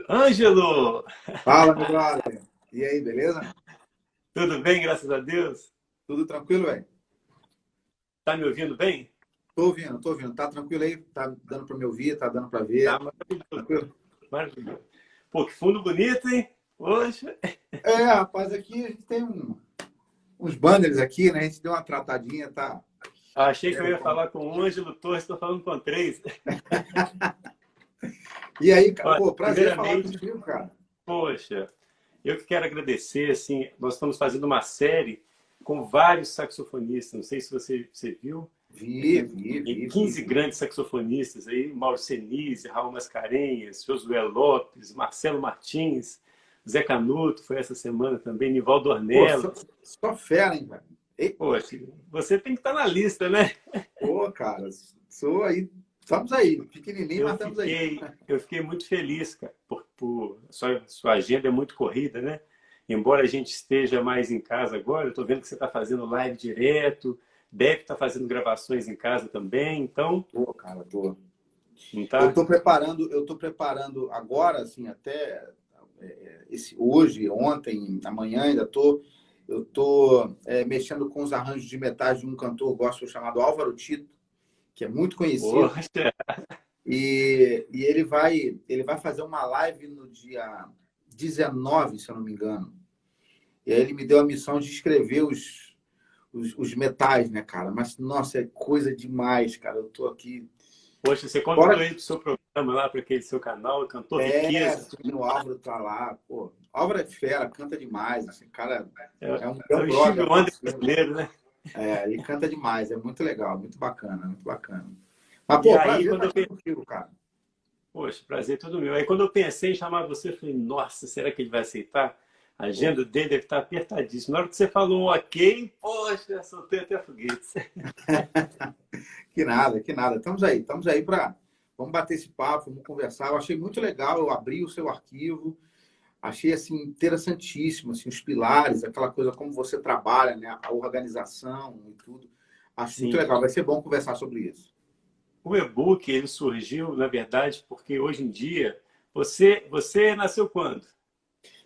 Ângelo! Fala, meu brother. E aí, beleza? Tudo bem, graças a Deus? Tudo tranquilo, velho? Tá me ouvindo bem? Tô ouvindo, tô ouvindo. Tá tranquilo aí? Tá dando pra me ouvir? Tá dando pra Tá ver? maravilhoso, Tranquilo? maravilhoso. Pô, que fundo bonito, hein? Poxa, Rapaz, aqui a gente tem uns banners aqui, né? A gente deu uma tratadinha, tá? achei que eu ia falar com o Ângelo Torres, estou falando com três. E aí, cara? Olha, Pô, prazer falar primeiramente, contigo, cara. poxa, eu que quero agradecer, assim, nós estamos fazendo uma série com vários saxofonistas, não sei se você viu, Vi, tem vi, vi, vi, 15 vi. grandes saxofonistas aí, Mauro Senise, Raul Mascarenhas, Josué Lopes, Marcelo Martins, Zé Canuto, foi essa semana também, Nivaldo Pô, só, Ornelas. só fera, hein, velho? Ei, Poxa, você tem que estar na lista, né? pô, cara, sou aí. Estamos aí, pequenininho, mas Eu estamos aí. fiquei, eu fiquei muito feliz, cara, por sua agenda é muito corrida, né? Embora a gente esteja mais em casa agora, eu estou vendo que você está fazendo live direto, deve estar fazendo gravações em casa também, então, Pô, cara, tô. não tá? Eu tô preparando agora, assim, até esse hoje, ontem, amanhã ainda eu tô mexendo com os arranjos de metais de um cantor gospel chamado Álvaro Tito, que é muito conhecido, Poxa, e ele vai fazer uma live no dia 19, se eu não me engano. E aí ele me deu a missão de escrever os metais, né, cara? Mas, nossa, é coisa demais, cara. Eu tô aqui. poxa, você convidou Fora ele para o seu programa lá, para aquele seu canal, cantou Riqueza. sim, o Álvaro tá lá, pô. Álvaro é fera, canta demais. Assim, cara, é É um o Steve brother, é um Wonder parceiro. brasileiro, né? Ele canta demais, é muito legal, muito bacana, muito bacana. Mas, E pô, aí, prazer quando estar eu aqui pensei, contigo, cara. poxa, prazer todo meu. Aí, quando eu pensei em chamar você, eu falei, nossa, será que ele vai aceitar? A Pô, agenda dele deve estar apertadíssima. Na hora que você falou um ok, poxa, soltei até foguetes. que nada, que nada. Estamos aí para. Vamos bater esse papo, vamos conversar. Eu achei muito legal, eu abri o seu arquivo, achei assim interessantíssimo, assim, os pilares, aquela coisa como você trabalha, né, a organização e tudo. Acho muito Sim. legal, vai ser bom conversar sobre isso. O e-book, ele surgiu, na verdade, porque hoje em dia, você nasceu quando?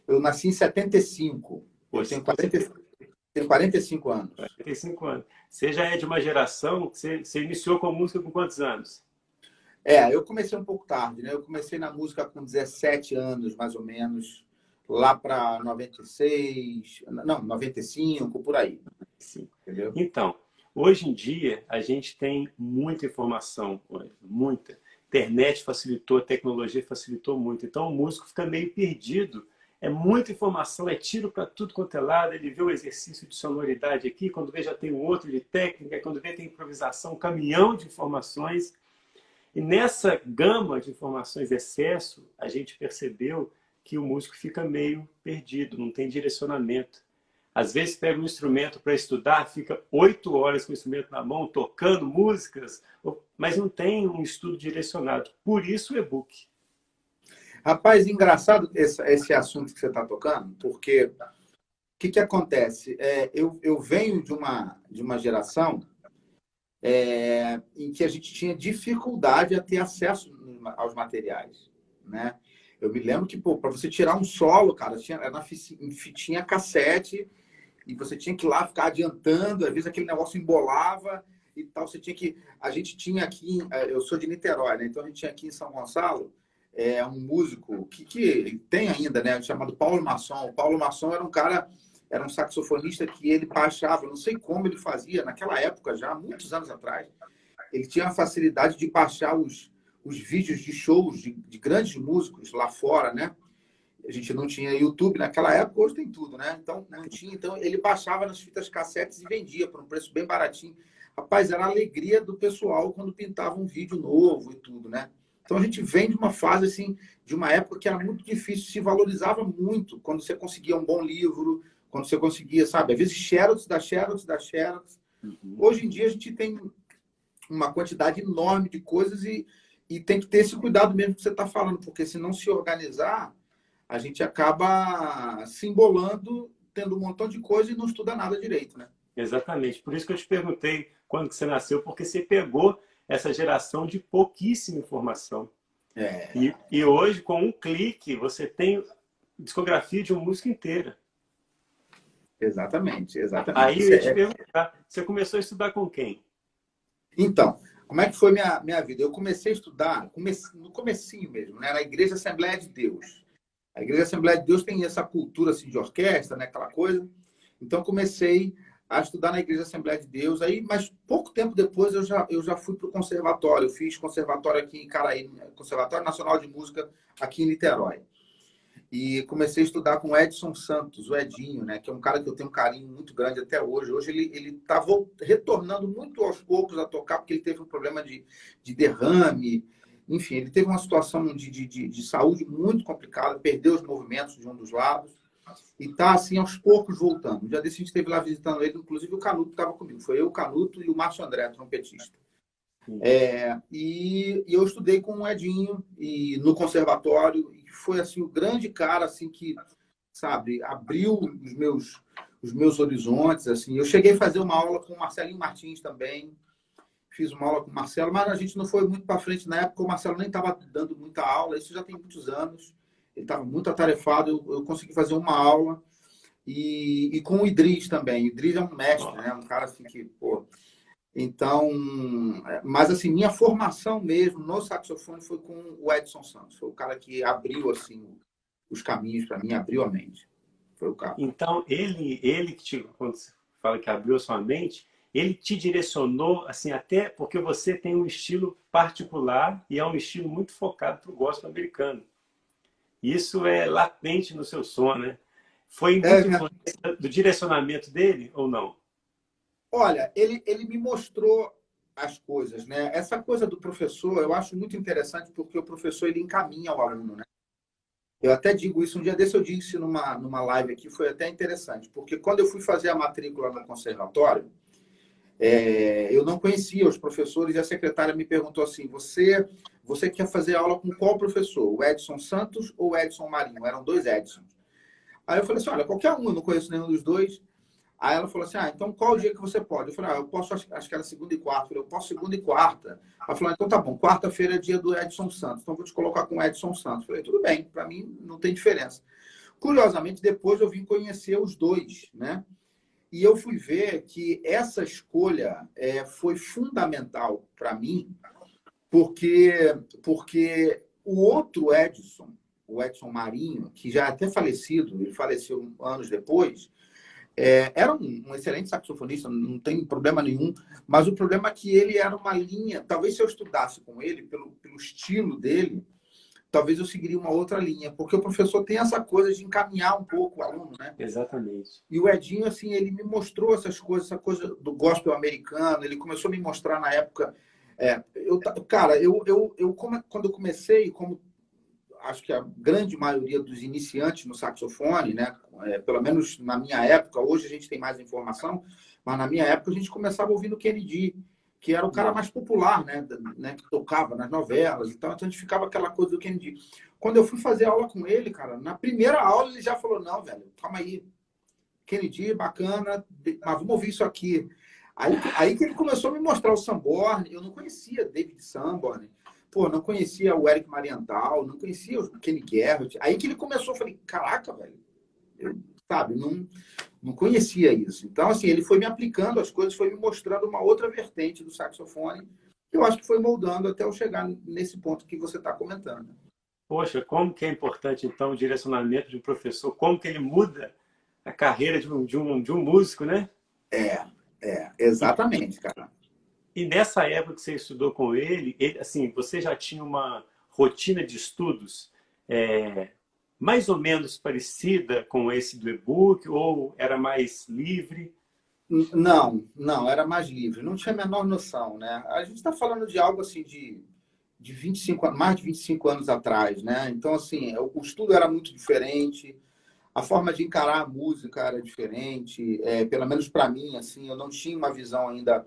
Eu nasci em 75. Eu Poxa, então você tenho 45 anos. 45 anos. Você já é de uma geração, você iniciou com música com quantos anos? Eu comecei um pouco tarde, né? Eu comecei na música com 17 anos, mais ou menos, lá para 96, não, 95, por aí, Sim. entendeu? Então, hoje em dia, a gente tem muita informação, muita. Internet facilitou, a tecnologia facilitou muito. Então, o músico fica meio perdido. É muita informação, é tiro para tudo quanto é lado. Ele vê o exercício de sonoridade aqui, quando vê já tem um outro de técnica, quando vê tem improvisação, um caminhão de informações. E nessa gama de informações, excesso, a gente percebeu que o músico fica meio perdido, não tem direcionamento. Às vezes pega um instrumento para estudar, fica 8 horas com o instrumento na mão, tocando músicas, mas não tem um estudo direcionado. Por isso o e-book. Rapaz, engraçado esse assunto que você está tocando, porque o que acontece? Eu venho de uma geração em que a gente tinha dificuldade a ter acesso aos materiais, né? Eu me lembro que, pô, para você tirar um solo, cara, era em fitinha cassete e você tinha que ir lá ficar adiantando, às vezes aquele negócio embolava e tal. Você tinha que. A gente tinha aqui, eu sou de Niterói, né? Então a gente tinha aqui em São Gonçalo um músico que tem ainda, né? Chamado Paulo Masson. O Paulo Masson era um cara, era um saxofonista que ele baixava, não sei como ele fazia, naquela época já, muitos anos atrás, ele tinha a facilidade de baixar os vídeos de shows de grandes músicos lá fora, né? A gente não tinha YouTube naquela época, hoje tem tudo, né? Então, não tinha. Então, ele baixava nas fitas cassetes e vendia por um preço bem baratinho. Rapaz, era a alegria do pessoal quando pintava um vídeo novo e tudo, né? Então, a gente vem de uma fase, assim, de uma época que era muito difícil, se valorizava muito quando você conseguia um bom livro, quando você conseguia, sabe? Às vezes, xerox da xerox da xerox. Uhum. Hoje em dia, a gente tem uma quantidade enorme de coisas e tem que ter esse cuidado mesmo que você está falando, porque se não se organizar a gente acaba se embolando, tendo um montão de coisa e não estuda nada direito, né? Exatamente. Por isso que eu te perguntei quando que você nasceu, porque você pegou essa geração de pouquíssima informação. É, E hoje, com um clique, você tem discografia de uma música inteira. exatamente, exatamente. Aí eu ia te perguntar, você começou a estudar com quem? Então, como é que foi minha vida? Eu comecei a estudar no comecinho mesmo, né? Na Igreja Assembleia de Deus. A Igreja Assembleia de Deus tem essa cultura assim, de orquestra, né? Aquela coisa. Então, comecei a estudar na Igreja Assembleia de Deus. Aí, mas pouco tempo depois, eu já fui para o conservatório. Eu fiz conservatório aqui em Caraí, Conservatório Nacional de Música aqui em Niterói. E comecei a estudar com o Edson Santos, o Edinho, né? Que é um cara que eu tenho um carinho muito grande até hoje. Hoje ele está retornando muito aos poucos a tocar, porque ele teve um problema de derrame. Enfim, ele teve uma situação de saúde muito complicada, perdeu os movimentos de um dos lados. E está, assim, aos poucos voltando. Um dia desse a gente esteve lá visitando ele, inclusive o Canuto estava comigo. Foi eu, o Canuto e o Márcio André, trompetista. E eu estudei com o Edinho e no conservatório, e foi assim o grande cara assim que, sabe, abriu os meus horizontes assim. Eu cheguei a fazer uma aula com o Marcelinho Martins também. Fiz uma aula com o Marcelo, mas a gente não foi muito para frente na época, o Marcelo nem estava dando muita aula, isso já tem muitos anos. Ele estava muito atarefado, eu consegui fazer uma aula e com o Idris também. O Idris é um mestre, né? Um cara assim que, pô, então, mas assim, minha formação mesmo no saxofone foi com o Edson Santos. Foi o cara que abriu assim os caminhos para mim, abriu a mente. Foi o cara. Então, ele que te, quando você fala que abriu a sua mente, ele te direcionou, assim, até porque você tem um estilo particular e é um estilo muito focado para o gospel americano. Isso é latente no seu som, né? Foi É, muito influência do direcionamento dele ou não? olha, ele me mostrou as coisas, né? Essa coisa do professor eu acho muito interessante porque o professor ele encaminha o aluno, né? Eu até digo isso, um dia desse eu disse numa live aqui, foi até interessante, porque quando eu fui fazer a matrícula no conservatório, eu não conhecia os professores e a secretária me perguntou assim: você quer fazer aula com qual professor? O Edson Santos ou o Edson Marinho? Eram dois Edsons. Aí eu falei assim: olha, qualquer um, eu não conheço nenhum dos dois. Aí ela falou assim: então qual o dia que você pode? Eu falei: eu posso, acho que era segunda e quarta. Eu falei: eu posso segunda e quarta. Ela falou: então tá bom, quarta-feira é dia do Edson Santos, então vou te colocar com o Edson Santos. Eu falei: tudo bem, para mim não tem diferença. Curiosamente, depois eu vim conhecer os dois, né? E eu fui ver que essa escolha foi fundamental para mim, porque o outro Edson, o Edson Marinho, que já é até falecido, ele faleceu anos depois, era um excelente saxofonista, não tem problema nenhum, mas o problema é que ele era uma linha, talvez se eu estudasse com ele, pelo estilo dele, talvez eu seguiria uma outra linha, porque o professor tem essa coisa de encaminhar um pouco o aluno, né? Exatamente. E o Edinho, assim, ele me mostrou essas coisas, essa coisa do gospel americano, ele começou a me mostrar na época. Cara, quando eu comecei, como acho que a grande maioria dos iniciantes no saxofone, né, pelo menos na minha época, hoje a gente tem mais informação, mas na minha época a gente começava ouvindo Kennedy, que era o cara mais popular, né, que tocava nas novelas e tal, então a gente ficava aquela coisa do Kennedy. Quando eu fui fazer aula com ele, cara, na primeira aula ele já falou: não, velho, calma aí, Kennedy, bacana, mas vamos ouvir isso aqui. Aí que ele começou a me mostrar o Sanborn. Eu não conhecia David Sanborn, pô, não conhecia o Eric Marienthal, não conhecia o Kenny Garrett. Aí que ele começou, eu falei: caraca, velho, eu, sabe, não conhecia isso. Então, assim, ele foi me aplicando as coisas, foi me mostrando uma outra vertente do saxofone, que eu acho que foi moldando até eu chegar nesse ponto que você está comentando. Poxa, como que é importante, então, o direcionamento de um professor, como que ele muda a carreira de um músico, né? E, Exatamente, cara. e nessa época que você estudou com ele, assim, você já tinha uma rotina de estudos mais ou menos parecida com esse do e-book, ou era mais livre? Não, era mais livre. Não tinha a menor noção, né? A gente está falando de algo assim de 25, mais de 25 anos atrás, né? Então, assim, o estudo era muito diferente, a forma de encarar a música era diferente, pelo menos para mim, assim, eu não tinha uma visão ainda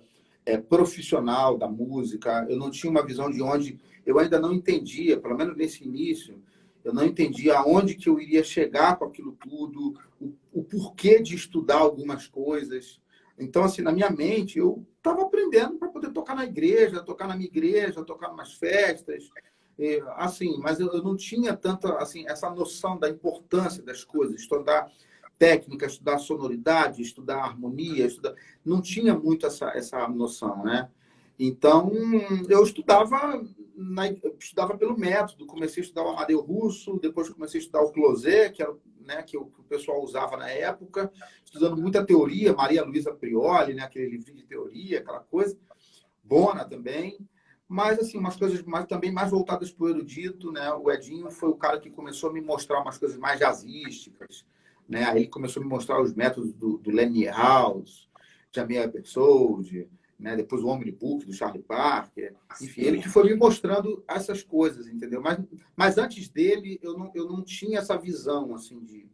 profissional da música, eu não tinha uma visão de onde, eu ainda não entendia, pelo menos nesse início, eu não entendia aonde que eu iria chegar com aquilo tudo, o porquê de estudar algumas coisas. Então, assim, na minha mente, eu estava aprendendo para poder tocar na igreja, tocar na minha igreja, tocar em umas festas, assim, mas eu não tinha tanta assim, essa noção da importância das coisas, estudar técnica, estudar sonoridade, estudar harmonia, não tinha muito essa noção, né? Então, eu estudava pelo método, comecei a estudar o Amadeu Russo, depois comecei a estudar o Closet, que era, né, que o pessoal usava na época, estudando muita teoria, Maria Luísa Prioli, né, aquele livrinho de teoria, aquela coisa, Bona também, mas assim, umas coisas também mais voltadas para o erudito, né? O Edinho foi o cara que começou a me mostrar umas coisas mais jazzísticas, né? Aí ele começou a me mostrar os métodos do Lenny House, Jamie Ebersold, né? Depois o Omnibook do Charlie Parker, enfim, ele que foi me mostrando essas coisas, entendeu? Mas antes dele eu não tinha essa visão assim de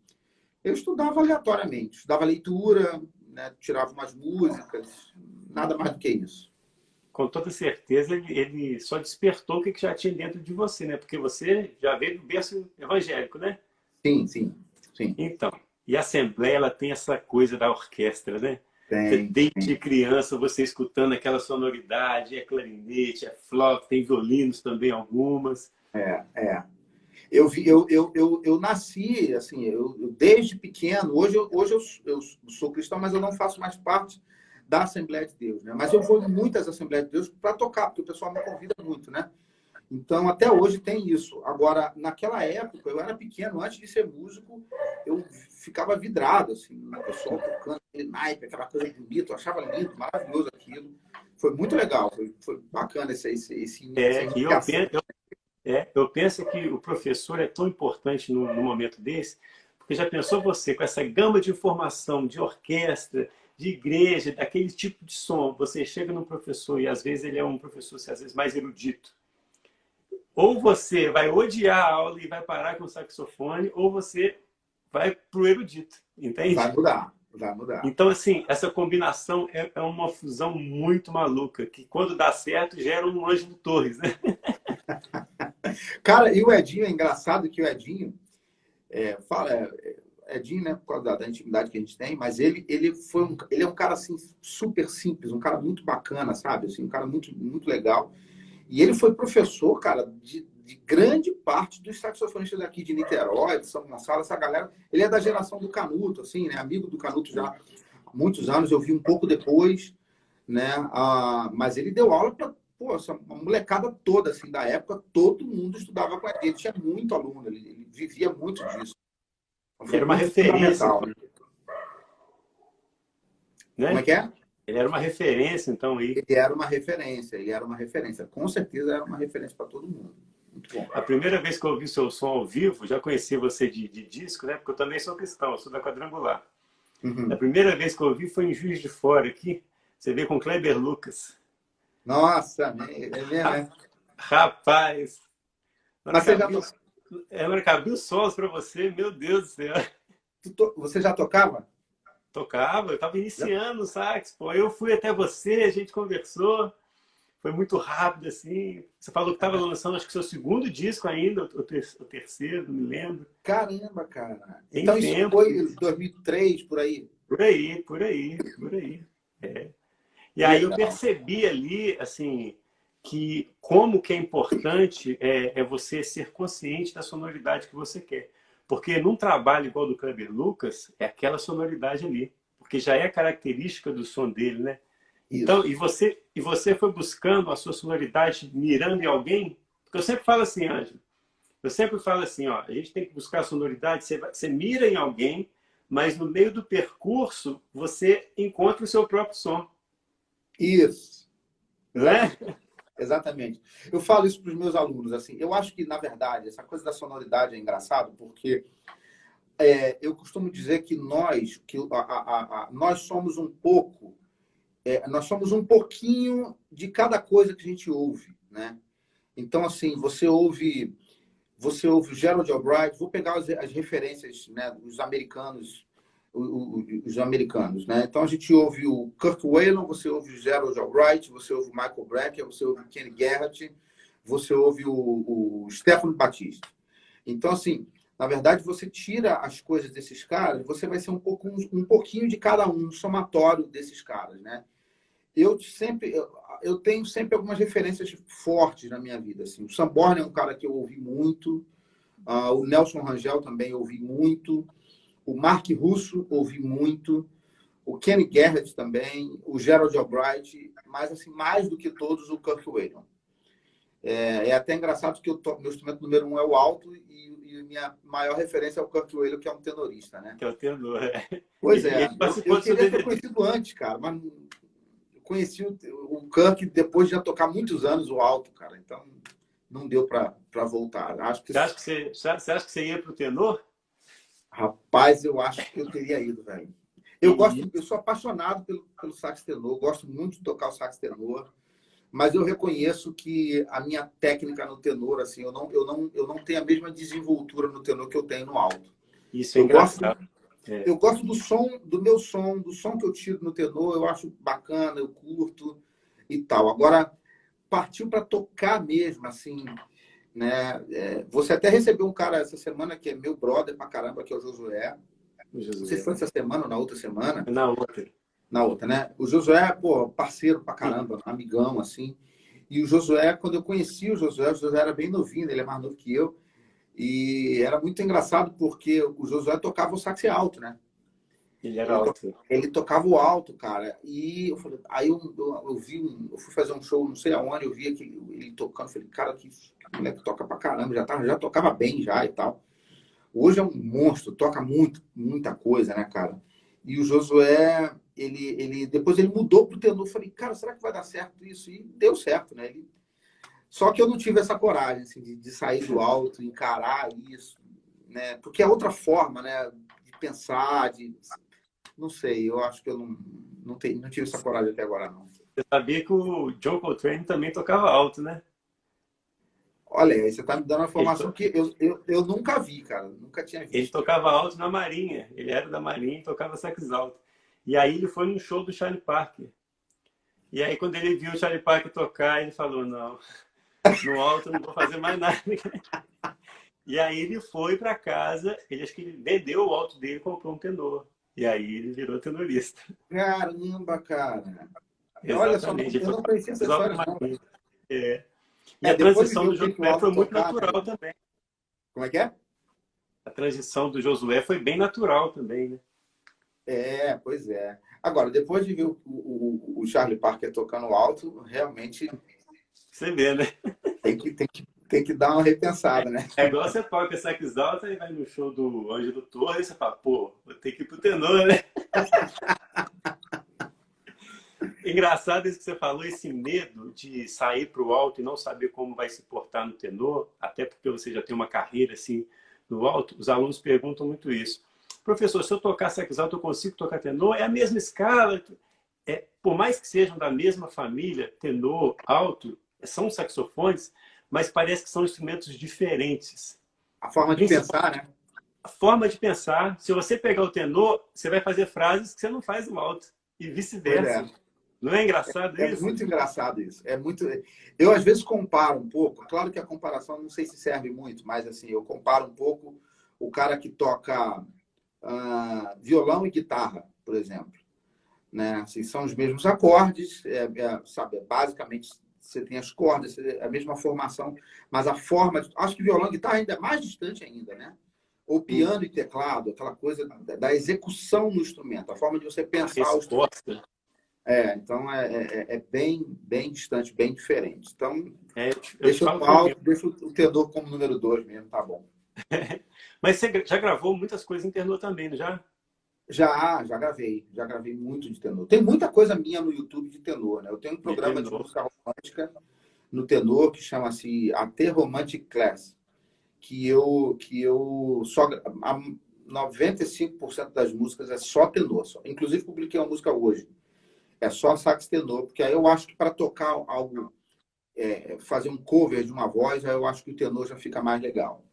eu estudava aleatoriamente, estudava leitura, né? Tirava umas músicas, nada mais do que isso. Com toda certeza, ele só despertou o que já tinha dentro de você, né? Porque você já veio do berço evangélico, né? Sim, sim, sim. Então, e a Assembleia, ela tem essa coisa da orquestra, né? Desde Tem. criança, você escutando aquela sonoridade, é clarinete, é flauta, tem violinos também, algumas. É. Eu nasci, assim, desde pequeno, hoje eu sou cristão, mas eu não faço mais parte da Assembleia de Deus, né? Mas eu vou em muitas Assembleias de Deus para tocar, porque o pessoal me convida muito, né? Então, até hoje tem isso. Agora, naquela época, eu era pequeno, antes de ser músico, eu ficava vidrado, assim, no pessoal tocando aquele naipe, aquela coisa bonita, eu achava lindo, maravilhoso aquilo. Foi muito legal, foi bacana essa E iniciação. eu penso que o professor é tão importante no momento desse, porque já pensou você, com essa gama de informação de orquestra, de igreja, daquele tipo de som, você chega num professor, e às vezes ele é um professor, às vezes, mais erudito. Ou você vai odiar a aula e vai parar com o saxofone, ou você vai pro erudito, entende? Vai mudar. Então, assim, essa combinação é uma fusão muito maluca, que quando dá certo, gera um Ângelo Torres, né? Cara, e o Edinho, é engraçado que o Edinho, Edinho, né, por causa da intimidade que a gente tem, mas ele é um cara, assim, super simples, um cara muito bacana, sabe? Assim, um cara muito, muito legal. E ele foi professor, cara, de grande parte dos saxofonistas daqui de Niterói, de São Gonçalo, essa galera. Ele é da geração do Canuto, assim, né? Amigo do Canuto já há muitos anos, eu vi um pouco depois, né? Mas ele deu aula para essa molecada toda, assim, da época, todo mundo estudava com ele. Ele tinha muito aluno, ele vivia muito disso. Foi Era uma muito referência, fundamental. Como é né? que é? Ele era uma referência, então, aí. Ele era uma referência. Com certeza era uma referência para todo mundo. Muito bom. A primeira vez que eu ouvi seu som ao vivo, já conheci você de disco, né? Porque eu também sou cristão, eu sou da Quadrangular. A Uhum. primeira vez que eu ouvi foi em Juiz de Fora, aqui. Você vê com Kleber Lucas. Nossa, é mesmo, Ra- né? Rapaz, na hora Mas que abriu, na hora que abriu os solos para você, meu Deus do céu. você já tocava? Tocava, eu estava iniciando o sax, pô. Eu fui até você, a gente conversou. Foi muito rápido, assim. Você falou que estava lançando, acho que seu segundo disco ainda, o terceiro, não me lembro. Caramba, cara. Tem Então isso tempo. foi em 2003, por aí. Por aí, por aí, por aí. É. E aí eu Legal. percebi ali, assim, que como que é importante é você ser consciente da sonoridade que você quer. Porque num trabalho igual do Kleber Lucas, é aquela sonoridade ali. Porque já é característica do som dele, né? Então, Isso. e você foi buscando a sua sonoridade mirando em alguém? Porque eu sempre falo assim, Ângelo, eu sempre falo assim, ó, a gente tem que buscar a sonoridade, você mira em alguém, mas no meio do percurso você encontra o seu próprio som, Isso. né? Exatamente. Exatamente. Eu falo isso para os meus alunos, assim, eu acho que, na verdade, essa coisa da sonoridade é engraçado, porque eu costumo dizer que nós somos um pouco, nós somos um pouquinho de cada coisa que a gente ouve, né? Então, assim, você ouve o Gerald Albright, vou pegar as referências, né, dos americanos, os americanos, né? Então a gente ouve o Kurt Whalum, você ouve o Gerald Albright, você ouve o Michael Brecker, você ouve o Kenny Garrett, você ouve o Stefano Batista. Então, assim, na verdade, você tira as coisas desses caras, você vai ser um pouquinho de cada um, um somatório desses caras, né? eu tenho sempre algumas referências fortes na minha vida. Assim. O Sanborn é um cara que eu ouvi muito, o Nelson Rangel também ouvi muito, o Mark Russo ouvi muito, o Kenny Garrett também, o Gerald Albright, mas assim, mais do que todos, o Kirk Whalum. É até engraçado que meu instrumento número 1 é o alto e minha maior referência é o Kirk Whalum, que é um tenorista, né? Que é o tenor, é. Pois E é, ele participou eu do seu queria ter DVD. conhecido antes, cara, mas eu conheci o Kirk depois de já tocar muitos anos o alto, cara, então não deu para voltar. Acho que, Você acha que você ia para o tenor? rapaz, eu acho que eu teria ido, velho. Eu sou apaixonado pelo sax tenor, gosto muito de tocar o sax tenor. Mas eu reconheço que a minha técnica no tenor, assim, eu não tenho a mesma desenvoltura no tenor que eu tenho no alto. Isso é engraçado. Eu gosto do som, do som que eu tiro no tenor, eu acho bacana, eu curto e tal. Agora, partiu para tocar mesmo, assim, né? Você até recebeu um cara essa semana que é meu brother pra caramba, que é o Josué. Não sei se foi essa semana ou na outra semana. Na outra. Na outra, né? O Josué, pô, parceiro pra caramba, amigão, assim. E o Josué, quando eu conheci o Josué era bem novinho, ele é mais novo que eu. E era muito engraçado porque o Josué tocava o sax alto, né? Ele era alto. Ele tocava o alto, cara. E eu falei, aí eu fui fazer um show, não sei aonde, eu vi ele tocando. Falei, cara, que moleque toca pra caramba, já tocava bem já e tal. Hoje é um monstro, toca muita coisa, né, cara? E o Josué, depois ele mudou pro tenor. Eu falei, cara, será que vai dar certo isso? E deu certo, né? Só que eu não tive essa coragem assim, de sair do alto, encarar isso, né? Porque é outra forma, né? De pensar, não sei, eu acho que eu não tive essa coragem até agora, não. Você sabia que o John Coltrane também tocava alto, né? Olha, aí você está me dando uma informação que eu nunca vi, cara. Nunca tinha visto. Ele tocava alto na Marinha. Ele era da Marinha e tocava sax alto. E aí ele foi num show do Charlie Parker. E aí quando ele viu o Charlie Parker tocar, ele falou, não, no alto eu não vou fazer mais nada. E aí ele foi para casa, acho que ele vendeu o alto dele e comprou um tenor. E aí ele virou tenorista. Caramba, cara. Olha só, Exatamente. eu não conhecia essa história, não. É. E a Depois de transição ver do o que o Josué alto foi muito tocava, natural também. Como é que é? A transição do Josué foi bem natural também, né? Pois é. Agora, depois de ver o Charlie Parker tocando alto, realmente Você vê, né? tem que dar uma repensada, né? É igual você toca sax alto e vai no show do Ângelo Torres e você fala, pô, vou ter que ir pro tenor, né? Engraçado isso que você falou, esse medo de sair pro alto e não saber como vai se portar no tenor, até porque você já tem uma carreira assim no alto, os alunos perguntam muito isso. Professor, se eu tocar sax alto, eu consigo tocar tenor? É a mesma escala? Por mais que sejam da mesma família, tenor, alto, são saxofones, mas parece que são instrumentos diferentes. A forma de pensar, né? A forma de pensar. Se você pegar o tenor, você vai fazer frases que você não faz no alto. E vice-versa. Não é engraçado isso? É muito engraçado isso. Eu, às vezes, comparo um pouco. Claro que a comparação não sei se serve muito, mas assim, eu comparo um pouco o cara que toca violão e guitarra, por exemplo. Né? Assim, são os mesmos acordes, sabe? Basicamente, você tem as cordas, a mesma formação, mas a forma... Acho que violão e guitarra ainda é mais distante ainda, né? Ou piano e teclado, aquela coisa da execução no instrumento, a forma de você pensar o instrumento. Então é bem distante, bem diferente. Então, deixa o alto, deixa o tenor como número 2 mesmo, tá bom. Mas você já gravou muitas coisas em tenor também, não já? Já gravei muito de tenor. Tem muita coisa minha no YouTube de tenor, né? Eu tenho um programa de música romântica no tenor que chama-se AT Romantic Class, que eu só 95% das músicas é só tenor. Inclusive publiquei uma música hoje. É só sax tenor, porque aí eu acho que para tocar algo, fazer um cover de uma voz, aí eu acho que o tenor já fica mais legal.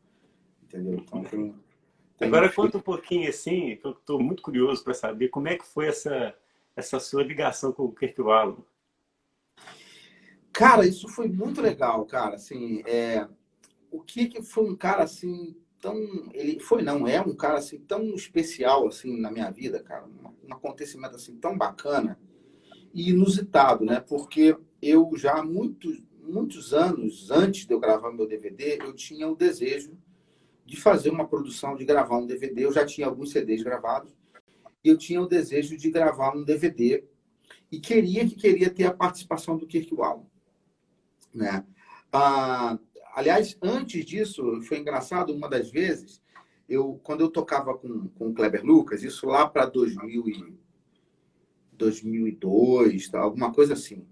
Entendeu? Então Agora conta um pouquinho assim, que eu estou muito curioso para saber como é que foi essa sua ligação com o Kirk Whalum. Cara, isso foi muito legal, cara. Assim, o Kirk foi um cara assim tão, é um cara assim tão especial assim na minha vida, cara. Um acontecimento assim tão bacana. e inusitado, né? Porque eu já há muitos anos, antes de eu gravar meu DVD, eu tinha o desejo de fazer uma produção, de gravar um DVD. Eu já tinha alguns CDs gravados, e eu tinha o desejo de gravar um DVD, e queria ter a participação do Kirk Whalum, né? Aliás, antes disso, foi engraçado, uma das vezes, quando eu tocava com o Kleber Lucas, isso lá para 2002, tá? Alguma coisa assim,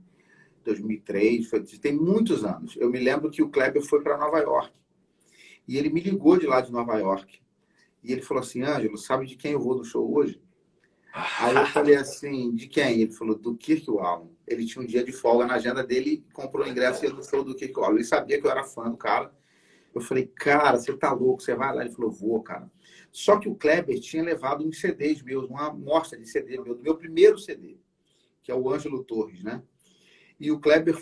2003, tem muitos anos. Eu me lembro que o Kleber foi para Nova York, e ele me ligou de lá de Nova York, e ele falou assim: Ângelo, sabe de quem eu vou no show hoje? Aí eu falei assim: de quem? Ele falou: do Kirk Whalum. Ele tinha um dia de folga na agenda dele, comprou o ingresso e ia no show do Kirk Whalum. Ele sabia que eu era fã do cara. Eu falei: cara, você tá louco, você vai lá? Ele falou: vou, cara. Só que o Kleber tinha levado uns CDs meus, uma amostra de CD meu, do meu primeiro CD, que é o Ângelo Torres, né? E o Kleber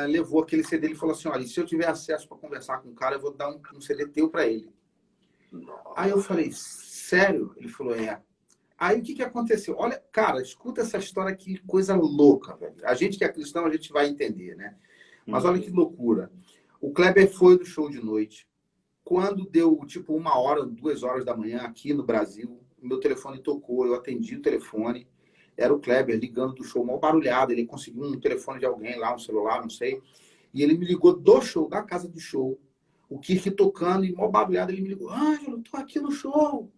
levou aquele CD, ele falou assim: olha, se eu tiver acesso para conversar com o cara, eu vou dar um CD teu para ele. Aí eu falei: sério? Ele falou: é. Aí o que aconteceu? Olha, cara, escuta essa história, que coisa louca, velho. A gente que é cristão, a gente vai entender, né? Mas olha que loucura. O Kleber foi no show de noite. Quando deu, tipo, 1h, 2h da manhã aqui no Brasil, o meu telefone tocou, eu atendi o telefone. Era o Kleber ligando do show, mal barulhado. Ele conseguiu um telefone de alguém lá, um celular, não sei. E ele me ligou do show, da casa do show. O Kirk tocando e mal barulhado, ele me ligou: Ângelo, tô aqui no show.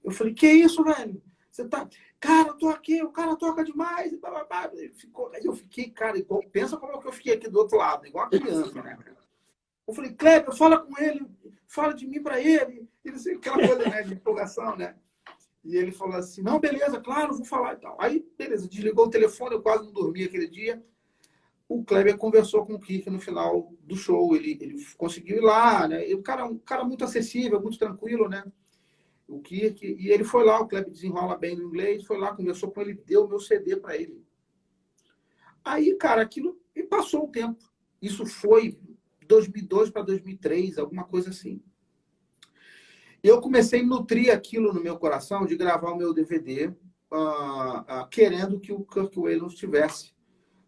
Eu falei: que isso, velho? Você tá... Cara, eu tô aqui, o cara toca demais. Aí eu fiquei, cara, igual... pensa como é que eu fiquei aqui do outro lado, igual a criança, né? Eu falei: Kleber, fala com ele, fala de mim para ele. E não sei, aquela coisa, né, de empolgação, né? E ele falou assim: não, beleza, claro, vou falar e tal. Aí, beleza, desligou o telefone, eu quase não dormi aquele dia. O Kleber conversou com o Kirk no final do show. Ele conseguiu ir lá, né? E o cara é um cara muito acessível, muito tranquilo, né? O Kirk, e ele foi lá, o Kleber desenrola bem no inglês, foi lá, conversou com ele, deu o meu CD para ele. Aí, cara, aquilo, e passou o tempo. Isso foi 2002 para 2003, alguma coisa assim. Eu comecei a nutrir aquilo no meu coração de gravar o meu DVD, querendo que o Kirk Whalum estivesse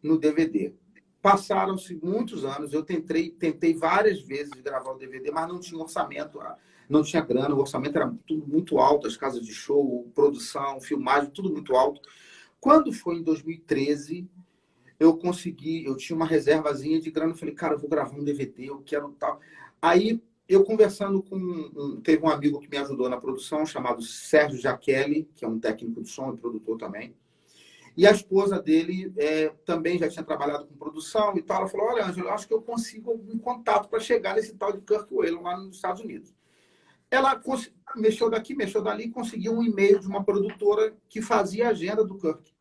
no DVD. Passaram-se muitos anos, eu tentei várias vezes gravar o DVD, mas não tinha orçamento, não tinha grana, o orçamento era tudo muito alto, as casas de show, produção, filmagem, tudo muito alto. Quando foi em 2013, eu tinha uma reservazinha de grana, eu falei: cara, eu vou gravar um DVD, eu quero tal. Aí, eu conversando teve um amigo que me ajudou na produção, chamado Sérgio Jaquelli, que é um técnico de som e produtor também. E a esposa dele também já tinha trabalhado com produção e tal. Ela falou: olha, Ângelo, eu acho que eu consigo algum contato para chegar nesse tal de Kirk Whalum lá nos Estados Unidos. Ela mexeu daqui, mexeu dali, conseguiu um e-mail de uma produtora que fazia a agenda do Kirk.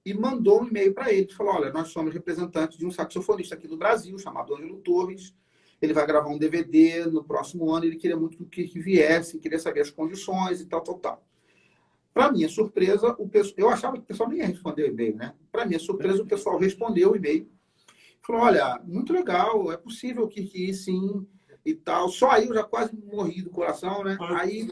E mandou um e-mail para ele. Falou: olha, nós somos representantes de um saxofonista aqui do Brasil, chamado Ângelo Torres. Ele vai gravar um DVD no próximo ano. Ele queria muito que o Kirk viesse, queria saber as condições e tal, tal, tal. Para minha surpresa, eu achava que o pessoal nem ia responder o e-mail, né? Para minha surpresa, o pessoal respondeu o e-mail. Falou: olha, muito legal, é possível que ir sim e tal. Só aí eu já quase morri do coração, né? Aí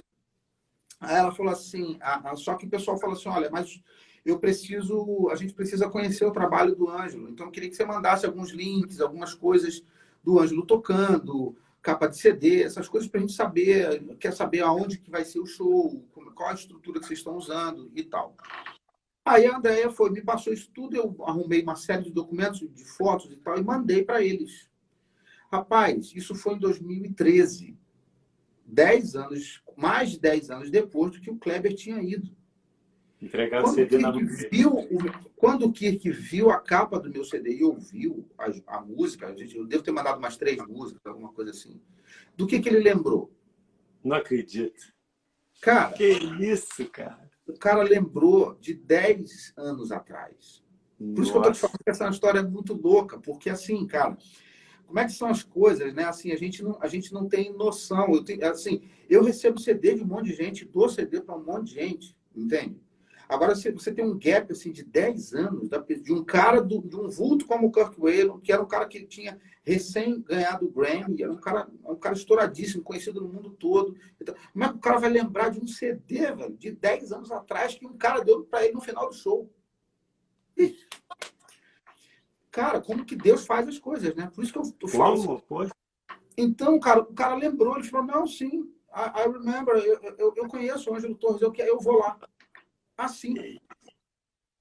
ela falou assim, só que o pessoal falou assim: olha, mas a gente precisa conhecer o trabalho do Ângelo. Então, eu queria que você mandasse alguns links, algumas coisas do Ângelo tocando, capa de CD, essas coisas para a gente saber, quer saber aonde que vai ser o show, qual a estrutura que vocês estão usando e tal. Aí a Andrea me passou isso tudo, eu arrumei uma série de documentos, de fotos e tal, e mandei para eles. Rapaz, isso foi em 2013. 10 anos, mais de 10 anos depois do que o Kleber tinha ido. Entregar o CD na mão. Quando o Kirk viu a capa do meu CD e ouviu a música, eu devo ter mandado umas 3 músicas, alguma coisa assim. Do que ele lembrou? Não acredito. Cara, que isso, cara? O cara lembrou de 10 anos atrás. Por isso que eu tô te falando que essa é uma história muito louca, porque assim, cara, como é que são as coisas, né? Assim, a gente não tem noção. Eu recebo CD de um monte de gente, dou CD para um monte de gente, entende? Agora, se você tem um gap assim, de 10 anos de um cara, de um vulto como o Kirk Whalum, que era um cara que tinha recém ganhado o Grammy, era um cara estouradíssimo, conhecido no mundo todo. Então, como é que o cara vai lembrar de um CD, velho, de 10 anos atrás, que um cara deu para ele no final do show? Cara, como que Deus faz as coisas, né? Por isso que eu falo assim. Poxa. Então, cara, o cara lembrou, ele falou, não, sim, I remember, eu conheço o Ângelo Torres, eu vou lá. Assim.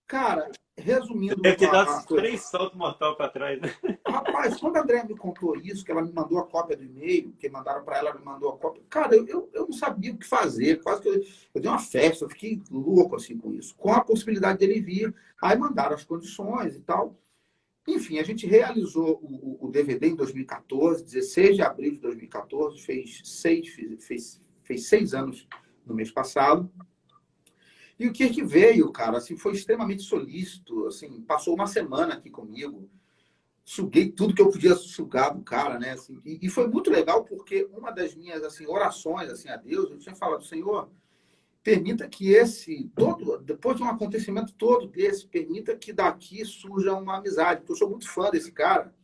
Cara, resumindo Deve ter dado a coisa. 3 saltos mortais para trás, né? Rapaz, quando a Andrea me contou isso, que ela me mandou a cópia do e-mail, que mandaram para ela, ela me mandou a cópia. Cara, eu não sabia o que fazer. Quase que eu dei uma festa, eu fiquei louco assim com isso. Com a possibilidade dele vir, aí mandaram as condições e tal. Enfim, a gente realizou o DVD em 2014, 16 de abril de 2014, fez 6 anos no mês passado. E o Kirk veio, cara, assim, foi extremamente solícito, assim, passou uma semana aqui comigo, suguei tudo que eu podia sugar do cara, né? Assim, e foi muito legal porque uma das minhas assim, orações assim, a Deus, eu tinha falado, Senhor, permita que depois de um acontecimento todo desse, permita que daqui surja uma amizade, porque eu sou muito fã desse cara.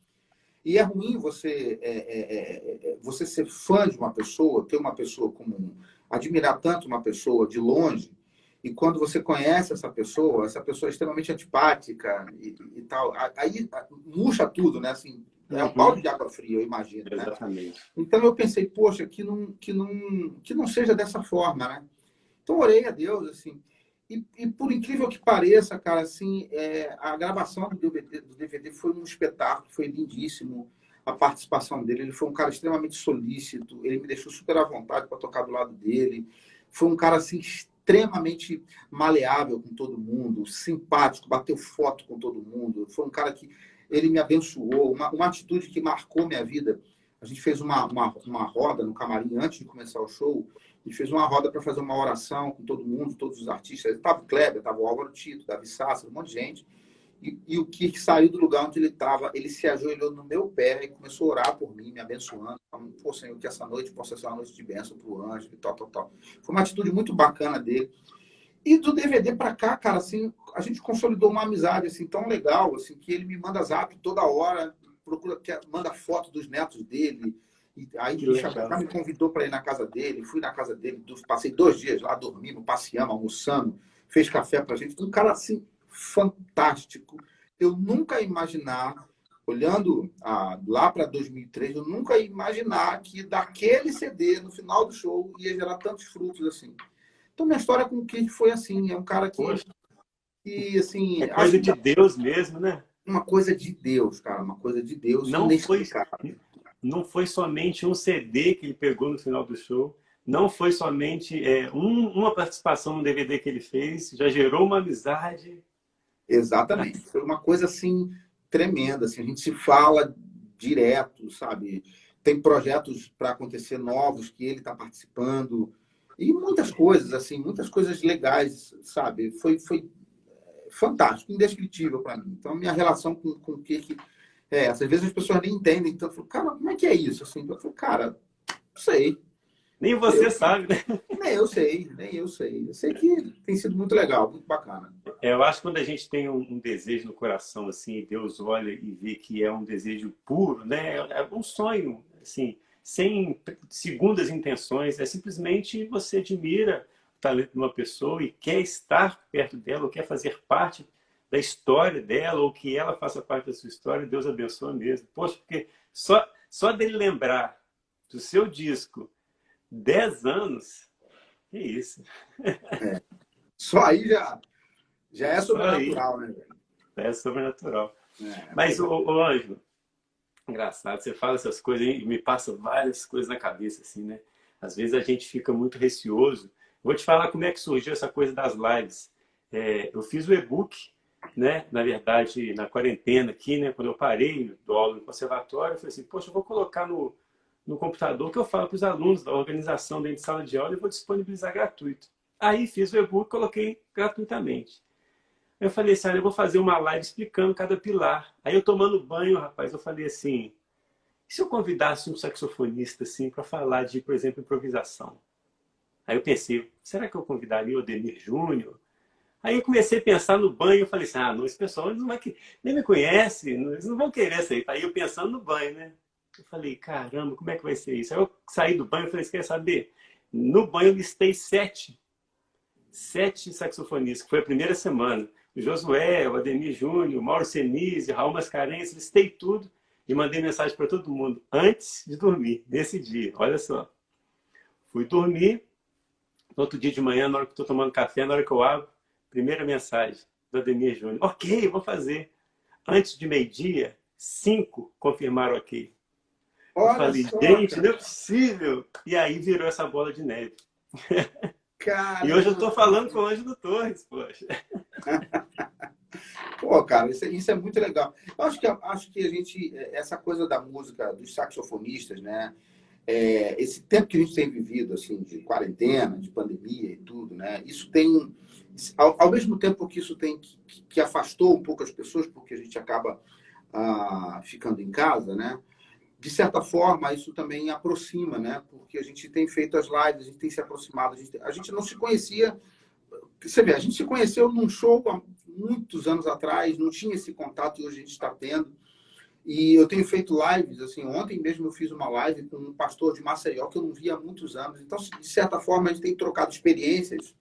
E é ruim você ser fã de uma pessoa, ter uma pessoa comum, admirar tanto uma pessoa de longe, e quando você conhece essa pessoa é extremamente antipática e tal, aí murcha tudo, né? Assim, é um balde de água fria, eu imagino, né? Exatamente. Então eu pensei, poxa, que não seja dessa forma, né? Então orei a Deus, assim, e por incrível que pareça, cara, assim, a gravação do DVD foi um espetáculo, foi lindíssimo a participação dele. Ele foi um cara extremamente solícito, ele me deixou super à vontade para tocar do lado dele. Foi um cara, assim, extremamente maleável com todo mundo, simpático, bateu foto com todo mundo. Foi um cara que ele me abençoou, uma atitude que marcou minha vida. A gente fez uma roda no camarim antes de começar o show, e fez uma roda para fazer uma oração com todo mundo, todos os artistas. Estava o Kleber, estava o Álvaro Tito, Davi Sasser, um monte de gente. E o Kirk saiu do lugar onde ele estava, ele se ajoelhou no meu pé e começou a orar por mim, me abençoando. Falando, pô, Senhor, que essa noite possa ser uma noite de bênção para o anjo e tal, tal, tal. Foi uma atitude muito bacana dele. E do DVD para cá, cara, assim, a gente consolidou uma amizade assim, tão legal, assim, que ele me manda zap toda hora, manda foto dos netos dele. E aí já me convidou para ir na casa dele, fui na casa dele, passei 2 dias lá dormindo, passeando, almoçando, fez café para a gente. Um cara assim, fantástico. Eu nunca ia imaginar, olhando lá para 2003, eu nunca ia imaginar que daquele CD, no final do show, ia gerar tantos frutos assim. Então, minha história com o Kirk foi assim, é um cara que assim... É coisa de Deus mesmo, né? Uma coisa de Deus, cara, uma coisa de Deus inexplicável. Não foi somente um CD que ele pegou no final do show, não foi somente uma participação no DVD que ele fez, já gerou uma amizade. Exatamente. Foi uma coisa assim tremenda, assim, a gente se fala direto, sabe? Tem projetos para acontecer novos que ele está participando e muitas coisas assim, muitas coisas legais, sabe? Foi fantástico, indescritível para mim. Então, minha relação com o que às vezes as pessoas nem entendem. Então, eu falo, cara, como é que é isso? Assim, eu falo, cara, não sei. Nem você sabe, né? Nem eu sei. Eu sei que tem sido muito legal, muito bacana. Eu acho que quando a gente tem um desejo no coração, assim, Deus olha e vê que é um desejo puro, né? É um sonho, assim, sem segundas intenções. É simplesmente você admira o talento de uma pessoa e quer estar perto dela, ou quer fazer parte da história dela, ou que ela faça parte da sua história. Deus abençoa mesmo. Poxa, porque só dele lembrar do seu disco 10 anos, que isso. Só aí já é sobrenatural, né, velho? É sobrenatural. Mas, ô Ângelo, engraçado, você fala essas coisas e me passa várias coisas na cabeça, assim, né? Às vezes a gente fica muito receoso. Vou te falar como é que surgiu essa coisa das lives. Eu fiz o e-book, né? Na verdade, na quarentena aqui, né? Quando eu parei do aula no conservatório, eu falei assim, poxa, eu vou colocar no computador que eu falo para os alunos da organização dentro de sala de aula e vou disponibilizar gratuito. Aí fiz o e-book e coloquei gratuitamente. Eu falei assim, eu vou fazer uma live explicando cada pilar. Aí eu tomando banho, rapaz, eu falei assim, e se eu convidasse um saxofonista assim para falar de, por exemplo, improvisação? Aí eu pensei, será que eu convidaria o Ademir Júnior? Aí eu comecei a pensar no banho, eu falei assim, não, esse pessoal nem me conhece, eles não vão querer essa aí. Aí eu pensando no banho, né? Eu falei, caramba, como é que vai ser isso? Aí eu saí do banho e falei, você quer saber? No banho eu listei 7 7 saxofonistas, que foi a primeira semana. O Josué, o Ademir Júnior, o Mauro Senise, o Raul Mascarenhas, listei tudo e mandei mensagem para todo mundo antes de dormir, nesse dia. Olha só. Fui dormir, no outro dia de manhã, na hora que estou tomando café, na hora que eu abro, primeira mensagem do Ademir Júnior. Ok, vou fazer. Antes de meio-dia, 5 confirmaram ok. Eu falei, só, gente, cara. não é possível. E aí virou essa bola de neve. Caramba. E hoje eu estou falando com o Ângelo Torres, poxa. Pô, cara, isso é muito legal. Eu acho que a gente, essa coisa da música, dos saxofonistas, né? Esse tempo que a gente tem vivido, assim, de quarentena, de pandemia e tudo, né? Isso tem, ao mesmo tempo que isso tem que afastou um pouco as pessoas, porque a gente acaba ficando em casa, né? De certa forma, isso também aproxima, né? Porque a gente tem feito as lives, a gente tem se aproximado, a gente não se conhecia. Você vê, a gente se conheceu num show há muitos anos atrás, não tinha esse contato e hoje a gente está tendo. E eu tenho feito lives, assim, ontem mesmo eu fiz uma live com um pastor de Maceió que eu não via há muitos anos. Então, de certa forma, a gente tem trocado experiências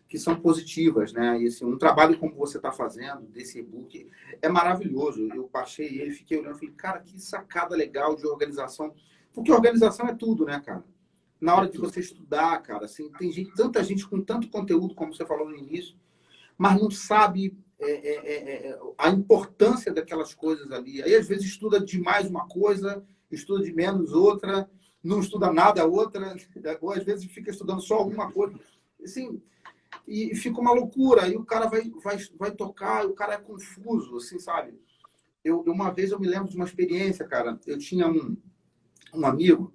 que são positivas, né? E assim, um trabalho como você está fazendo, desse e-book, é maravilhoso. Eu baixei ele, fiquei olhando, falei, cara, que sacada legal de organização. Porque organização é tudo, né, cara? Na hora de você estudar, cara, assim, tem tanta gente com tanto conteúdo, como você falou no início, mas não sabe a importância daquelas coisas ali. Aí, às vezes, estuda demais uma coisa, estuda de menos outra, não estuda nada outra, ou às vezes fica estudando só uma coisa. Assim, e fica uma loucura. Aí o cara vai tocar, e o cara é confuso, assim, sabe? Uma vez eu me lembro de uma experiência, cara. Eu tinha um amigo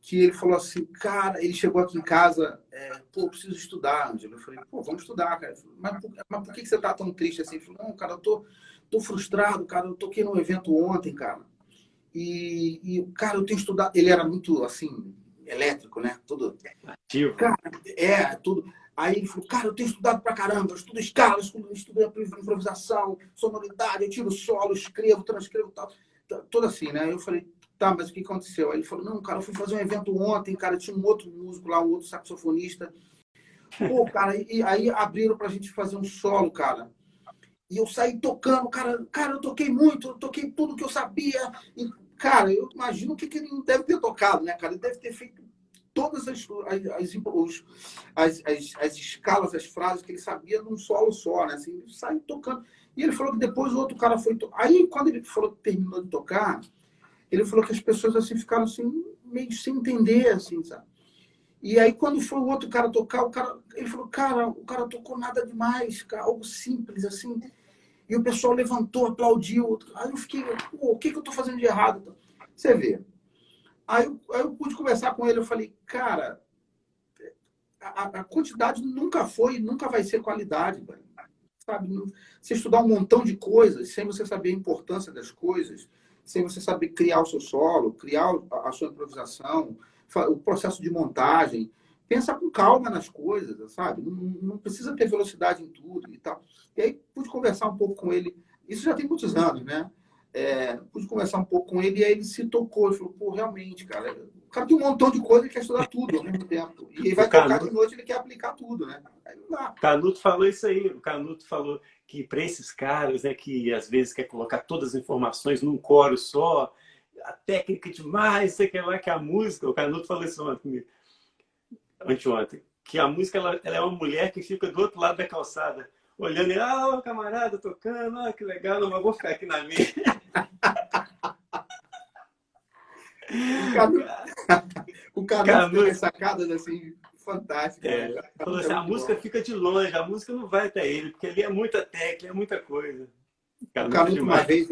que ele falou assim, cara, ele chegou aqui em casa, pô, preciso estudar, Ângelo. Eu falei, pô, vamos estudar, cara. Falei, mas por que você tá tão triste assim? Ele falou, não, cara, eu tô frustrado, cara, eu toquei num evento ontem, cara. Cara, eu tenho estudado. Ele era muito, assim, elétrico, né? Tudo. Ativo. Cara, tudo. Aí ele falou, cara, eu tenho estudado pra caramba, eu estudo escala, estudo improvisação, sonoridade, eu tiro solo, escrevo, transcrevo, tal. Tudo assim, né? Eu falei, tá, mas o que aconteceu? Aí ele falou, não, cara, eu fui fazer um evento ontem, cara, tinha um outro músico lá, um outro saxofonista. Pô, cara, e aí abriram pra gente fazer um solo, cara. E eu saí tocando, cara, eu toquei muito, eu toquei tudo que eu sabia. E, cara, eu imagino o que ele não deve ter tocado, né, cara? Ele deve ter feito todas as escalas, as frases que ele sabia num solo só, né? Assim, ele saiu tocando. E ele falou que depois o outro cara foi tocar. Aí, quando ele falou que terminou de tocar, ele falou que as pessoas assim ficaram assim, meio sem entender, assim, sabe? E aí, quando foi o outro cara tocar, ele falou, cara, o cara tocou nada demais, cara, algo simples, assim. E o pessoal levantou, aplaudiu. Aí eu fiquei, pô, o que eu estou fazendo de errado? Você vê. Aí eu pude conversar com ele, eu falei, cara, a quantidade nunca foi e nunca vai ser qualidade, velho. Sabe? Você estudar um montão de coisas sem você saber a importância das coisas, sem você saber criar o seu solo, criar a sua improvisação, o processo de montagem. Pensa com calma nas coisas, sabe? Não precisa ter velocidade em tudo e tal. E aí pude conversar um pouco com ele. Isso já tem muitos anos, né? Pude conversar um pouco com ele e aí ele se tocou. Ele falou, pô, realmente, cara, o cara tem um montão de coisa e quer estudar tudo ao mesmo tempo. E ele vai tocar de noite, ele quer aplicar tudo, né? Aí não dá. Canuto falou isso aí. O Canuto falou que para esses caras, né, que às vezes quer colocar todas as informações num coro só, a técnica demais, sei que lá que a música, o Canuto falou isso ontem, anteontem, que a música ela é uma mulher que fica do outro lado da calçada, olhando e, o camarada tocando, que legal, não, mas vou ficar aqui na minha. O Canuto tem sacadas assim, fantásticas. Falou assim, a música fica de longe, a música não vai até ele, porque ali é muita técnica, é muita coisa. O Canuto, uma vez,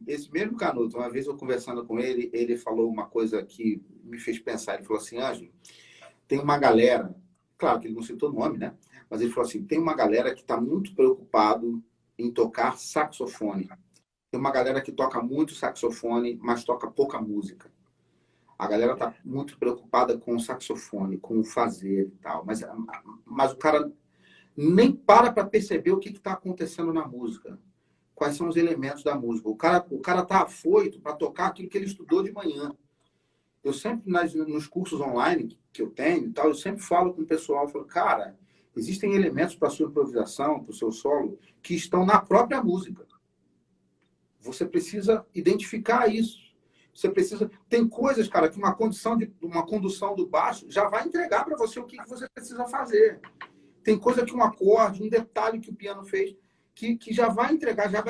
esse mesmo Canuto, uma vez eu conversando com ele, ele falou uma coisa que me fez pensar. Ele falou assim, Ângelo, tem uma galera, claro que ele não citou nome, né? Mas ele falou assim, tem uma galera que está muito preocupado em tocar saxofone. Tem uma galera que toca muito saxofone, mas toca pouca música. A galera está muito preocupada com o saxofone, com o fazer e tal. Mas o cara nem para perceber o que está acontecendo na música. Quais são os elementos da música. O cara tá afoito para tocar aquilo que ele estudou de manhã. Eu sempre, nos cursos online que eu tenho e tal, eu sempre falo com o pessoal, eu falo, cara, Existem elementos para a sua improvisação, para o seu solo, que estão na própria música. Você precisa identificar isso. Você precisa... Tem coisas, cara, que uma condução do baixo já vai entregar para você o que você precisa fazer. Tem coisa que um acorde, um detalhe que o piano fez, que já vai entregar, já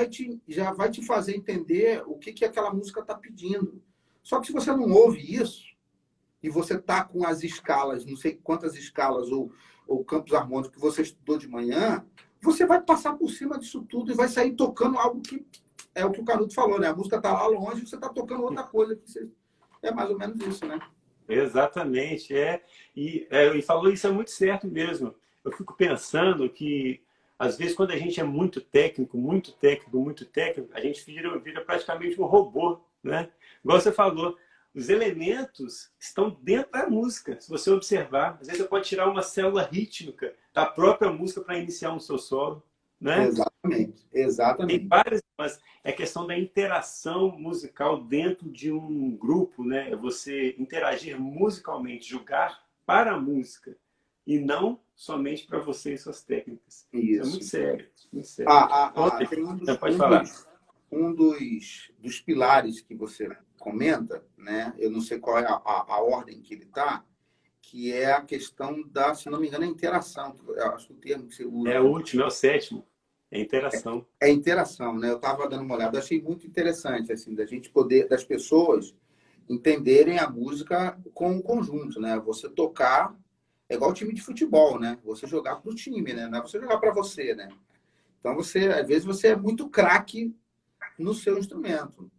vai te fazer entender o que aquela música está pedindo. Só que se você não ouve isso, e você está com as escalas, não sei quantas escalas ou campos harmônicos que você estudou de manhã, você vai passar por cima disso tudo e vai sair tocando algo que é o que o Canuto falou, né? A música está lá longe e você está tocando outra coisa. É mais ou menos isso, né? Exatamente. E falou isso é muito certo mesmo. Eu fico pensando que, às vezes, quando a gente é muito técnico, a gente vira praticamente um robô, né? Igual você falou, os elementos estão dentro da música, se você observar. Às vezes você pode tirar uma célula rítmica da própria música para iniciar um seu solo, né? Exatamente, Tem exatamente. várias, mas é questão da interação musical dentro de um grupo, né? É você interagir musicalmente, jogar para a música e não somente para você e suas técnicas. Isso é muito sério, muito sério. Tem Pode falar. Um dos pilares que você comenta, né? Eu não sei qual é a ordem que ele está, que é a questão da, se não me engano, a interação. Eu acho que o termo que você usa. É o último, é o sétimo. É interação. É interação, né? Eu estava dando uma olhada, achei muito interessante, assim, da gente poder, das pessoas entenderem a música com o conjunto, né? Você tocar é igual time de futebol, né? Você jogar para o time, né? Não é você jogar para você, né? Então, às vezes, você é muito craque no seu instrumento.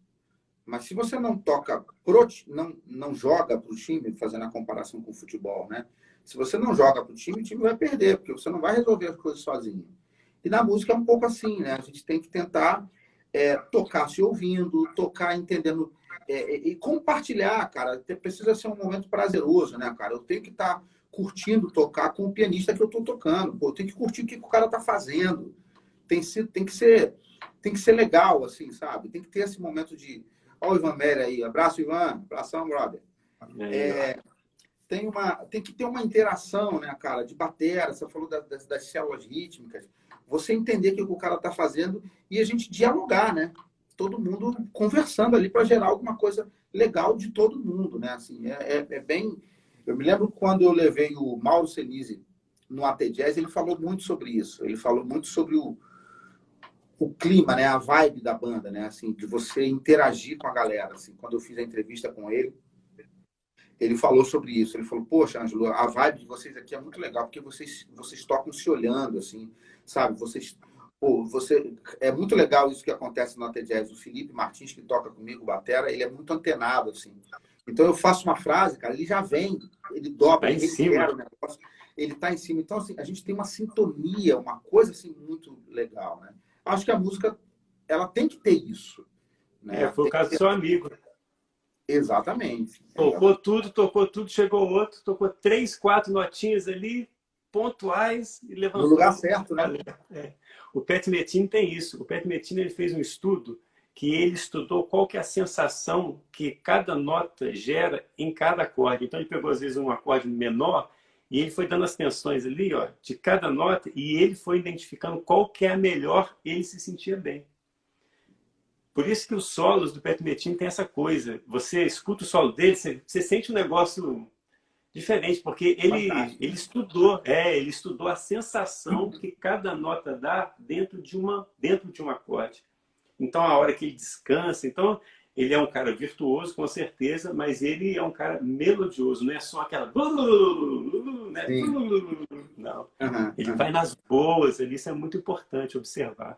Mas se você não toca, não joga para o time, fazendo a comparação com o futebol, né? Se você não joga para o time vai perder, porque você não vai resolver as coisas sozinho. E na música é um pouco assim, né? A gente tem que tentar tocar se ouvindo, tocar entendendo e compartilhar, cara. Precisa ser um momento prazeroso, né, cara? Eu tenho que estar curtindo tocar com o pianista que eu estou tocando. Pô, eu tenho que curtir o que o cara está fazendo. Tem que ser legal, assim, sabe? Tem que ter esse momento de... Olha o Ivan Méria aí. Abraço, Ivan. Abração, brother. Tem que ter uma interação, né, cara? De batera. Você falou das células rítmicas. Você entender o que o cara está fazendo e a gente dialogar, né? Todo mundo conversando ali para gerar alguma coisa legal de todo mundo, né? Assim, bem... Eu me lembro quando eu levei o Mauro Senise no AT Jazz, ele falou muito sobre isso. Ele falou muito sobre o clima, né? A vibe da banda, né? Assim, de você interagir com a galera. Assim, quando eu fiz a entrevista com ele, ele falou sobre isso. Ele falou, poxa, Ângelo, a vibe de vocês aqui é muito legal, porque vocês tocam se olhando, assim, sabe? É muito legal isso que acontece no AT Jazz. O Felipe Martins, que toca comigo, batera, ele é muito antenado, assim. Então, eu faço uma frase, cara, ele já vem, ele dobra, Tá em cima. o negócio, ele tá em cima. Então, assim, a gente tem uma sintonia, uma coisa, assim, muito legal, né? Acho que a música, ela tem que ter isso, né? Foi o caso do seu amigo. Exatamente. Tocou tudo, chegou outro, tocou 3, 4 notinhas ali, pontuais, e levantou. No lugar certo, né? O Pat Metheny tem isso. O Pat Metheny, ele fez um estudo que ele estudou qual que é a sensação que cada nota gera em cada acorde. Então, ele pegou, às vezes, um acorde menor e ele foi dando as tensões ali, ó, de cada nota, e ele foi identificando qual que é a melhor, ele se sentia bem. Por isso que os solos do Pat Metheny tem essa coisa. Você escuta o solo dele, você sente um negócio diferente, porque ele estudou a sensação que cada nota dá dentro de um acorde. Então, a hora que ele descansa... Então, ele é um cara virtuoso, com certeza, mas ele é um cara melodioso. Não é só aquela... Né? Não. Ele vai nas boas ali. Isso é muito importante observar.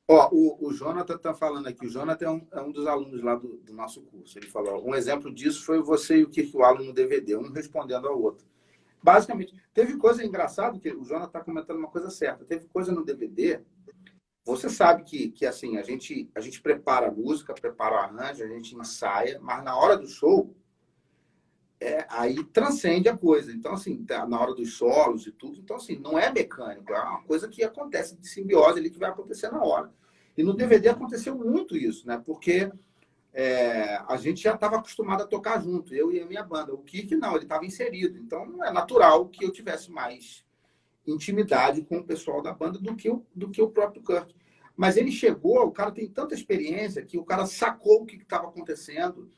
Ó, o Jonathan está falando aqui. O Jonathan é um dos alunos lá do nosso curso. Ele falou, um exemplo disso foi você e o Kirk Whalum no DVD, um respondendo ao outro. Basicamente, teve coisa engraçada, que o Jonathan está comentando uma coisa certa. Teve coisa no DVD... Você sabe que assim, a gente prepara a música, prepara o arranjo, a gente ensaia, mas na hora do show, aí transcende a coisa. Então, assim, na hora dos solos e tudo, então, assim, não é mecânico, é uma coisa que acontece de simbiose ali, que vai acontecer na hora. E no DVD aconteceu muito isso, né? Porque a gente já estava acostumado a tocar junto, eu e a minha banda. O Kirk não, ele estava inserido. Então, é natural que eu tivesse mais intimidade com o pessoal da banda do que o próprio Kurt. Mas ele chegou, o cara tem tanta experiência que o cara sacou o que estava acontecendo.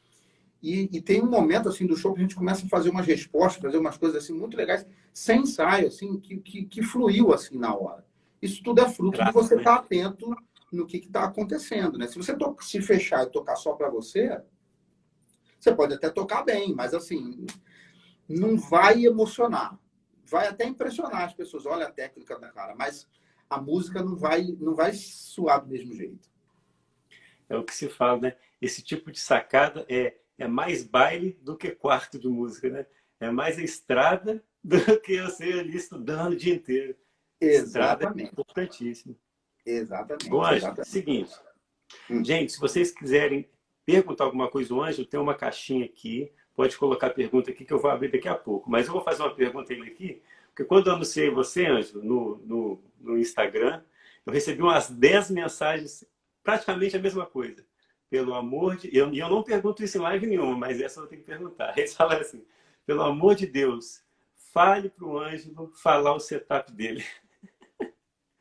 E tem um momento assim do show que a gente começa a fazer umas respostas, fazer umas coisas assim muito legais, sem ensaio, assim, que fluiu assim na hora. Isso tudo é fruto de você estar atento no que está acontecendo, né? Se você se fechar e tocar só para você, você pode até tocar bem, mas assim, não vai emocionar. Vai até impressionar as pessoas. Olha a técnica da cara, mas a música não vai suar do mesmo jeito. É o que se fala, né? Esse tipo de sacada é mais baile do que quarto de música, né? É mais a estrada do que você ali estudando o dia inteiro. Estrada é Exatamente. importantíssimo. Exatamente. Bom, Ângelo, Exatamente. seguinte. Gente, se vocês quiserem perguntar alguma coisa do Ângelo, tem uma caixinha aqui. Pode colocar a pergunta aqui que eu vou abrir daqui a pouco. Mas eu vou fazer uma pergunta a ele aqui, porque quando eu anunciei você, Ângelo, no Instagram, eu recebi umas 10 mensagens, praticamente a mesma coisa. Pelo amor de... eu não pergunto isso em live nenhuma, mas essa eu vou ter que perguntar. Eles falaram assim, pelo amor de Deus, fale para o Ângelo falar o setup dele.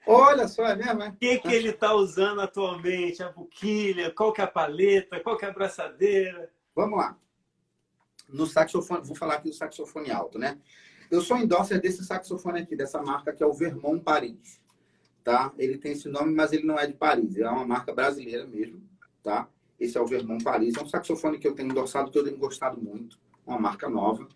Olha só, é mesmo, é? O que ele está usando atualmente? A boquilha? Qual que é a paleta? Qual que é a abraçadeira? Vamos lá. No saxofone, vou falar aqui do saxofone alto, né? Eu sou endorser desse saxofone aqui, dessa marca que é o Vermont Paris, tá? Ele tem esse nome, mas ele não é de Paris, é uma marca brasileira mesmo, tá? Esse é o Vermont Paris, é um saxofone que eu tenho endossado, que eu tenho gostado muito, uma marca nova.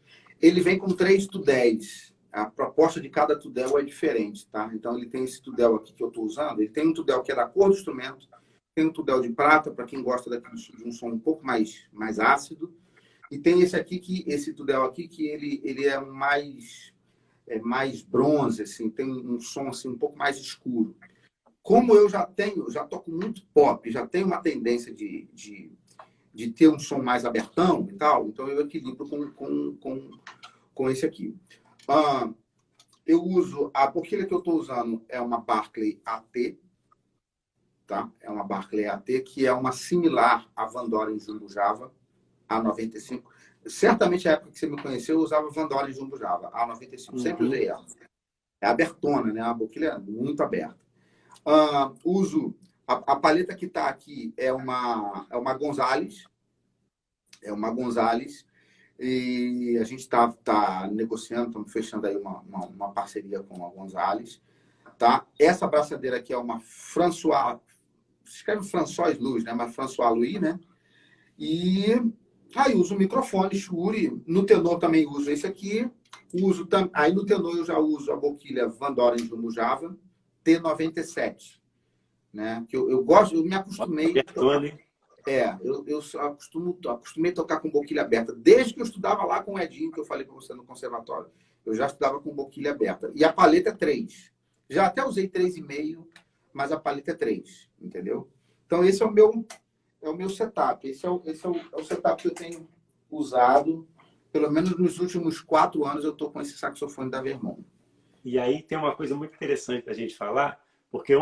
Ele vem com 3 tudéis. A proposta de cada tudel é diferente, tá? Então ele tem esse tudel aqui que eu estou usando, ele tem um tudel que é da cor do instrumento, tem um tudel de prata, para quem gosta de um som um pouco mais ácido, e tem esse aqui, esse tudel aqui, que ele é mais bronze, assim, tem um som assim, um pouco mais escuro. Como eu já toco muito pop, já tenho uma tendência de ter um som mais abertão e tal, então eu equilibro com esse aqui. Eu uso, a boquilha que eu estou usando é uma Barclay AT, tá? É uma Barclay AT, que é uma similar à Van Doren Jumbo Java, A95. Certamente, a época que você me conheceu, eu usava Van Doren Jumbo Java, A95. Sempre usei ela. É abertona, né? A boquilha é muito aberta. Uso, a paleta que está aqui é uma Gonzales. É uma Gonzales. E a gente está negociando, estamos fechando aí uma parceria com a Gonzales. Tá? Essa abraçadeira aqui é uma François, se escreve François Luz, né? Mas François Louis, né? E aí uso o microfone Shure, no tenor também uso esse aqui. Aí no tenor eu já uso a boquilha Van Doren Jumbo Java T97, né? Que eu gosto, eu me acostumei. Eu acostumei a tocar com boquilha aberta. Desde que eu estudava lá com o Edinho, que eu falei para você no conservatório, eu já estudava com boquilha aberta. E a paleta é 3. Já até usei 3,5, mas a paleta é 3, entendeu? Então esse é o meu setup. Esse é o setup que eu tenho usado. Pelo menos nos últimos 4 anos eu estou com esse saxofone da Vermont. E aí tem uma coisa muito interessante para a gente falar, porque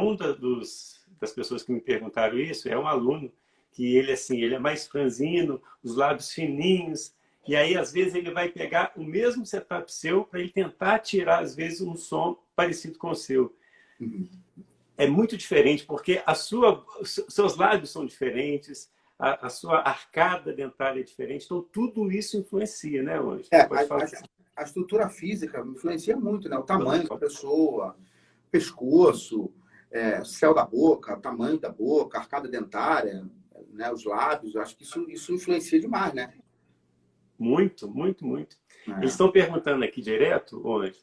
das pessoas que me perguntaram isso é um aluno que ele é mais franzino, os lábios fininhos, e aí às vezes ele vai pegar o mesmo setup seu para ele tentar tirar às vezes um som parecido com o seu. É muito diferente porque seus lábios são diferentes, a sua arcada dentária é diferente, então tudo isso influencia, né, Ângelo? A estrutura física influencia muito, né? O tamanho da pessoa, pescoço, céu da boca, tamanho da boca, arcada dentária, né? Os lábios, eu acho que isso influencia demais, né? Muito, muito, muito. Eles estão perguntando aqui direto, Ângelo,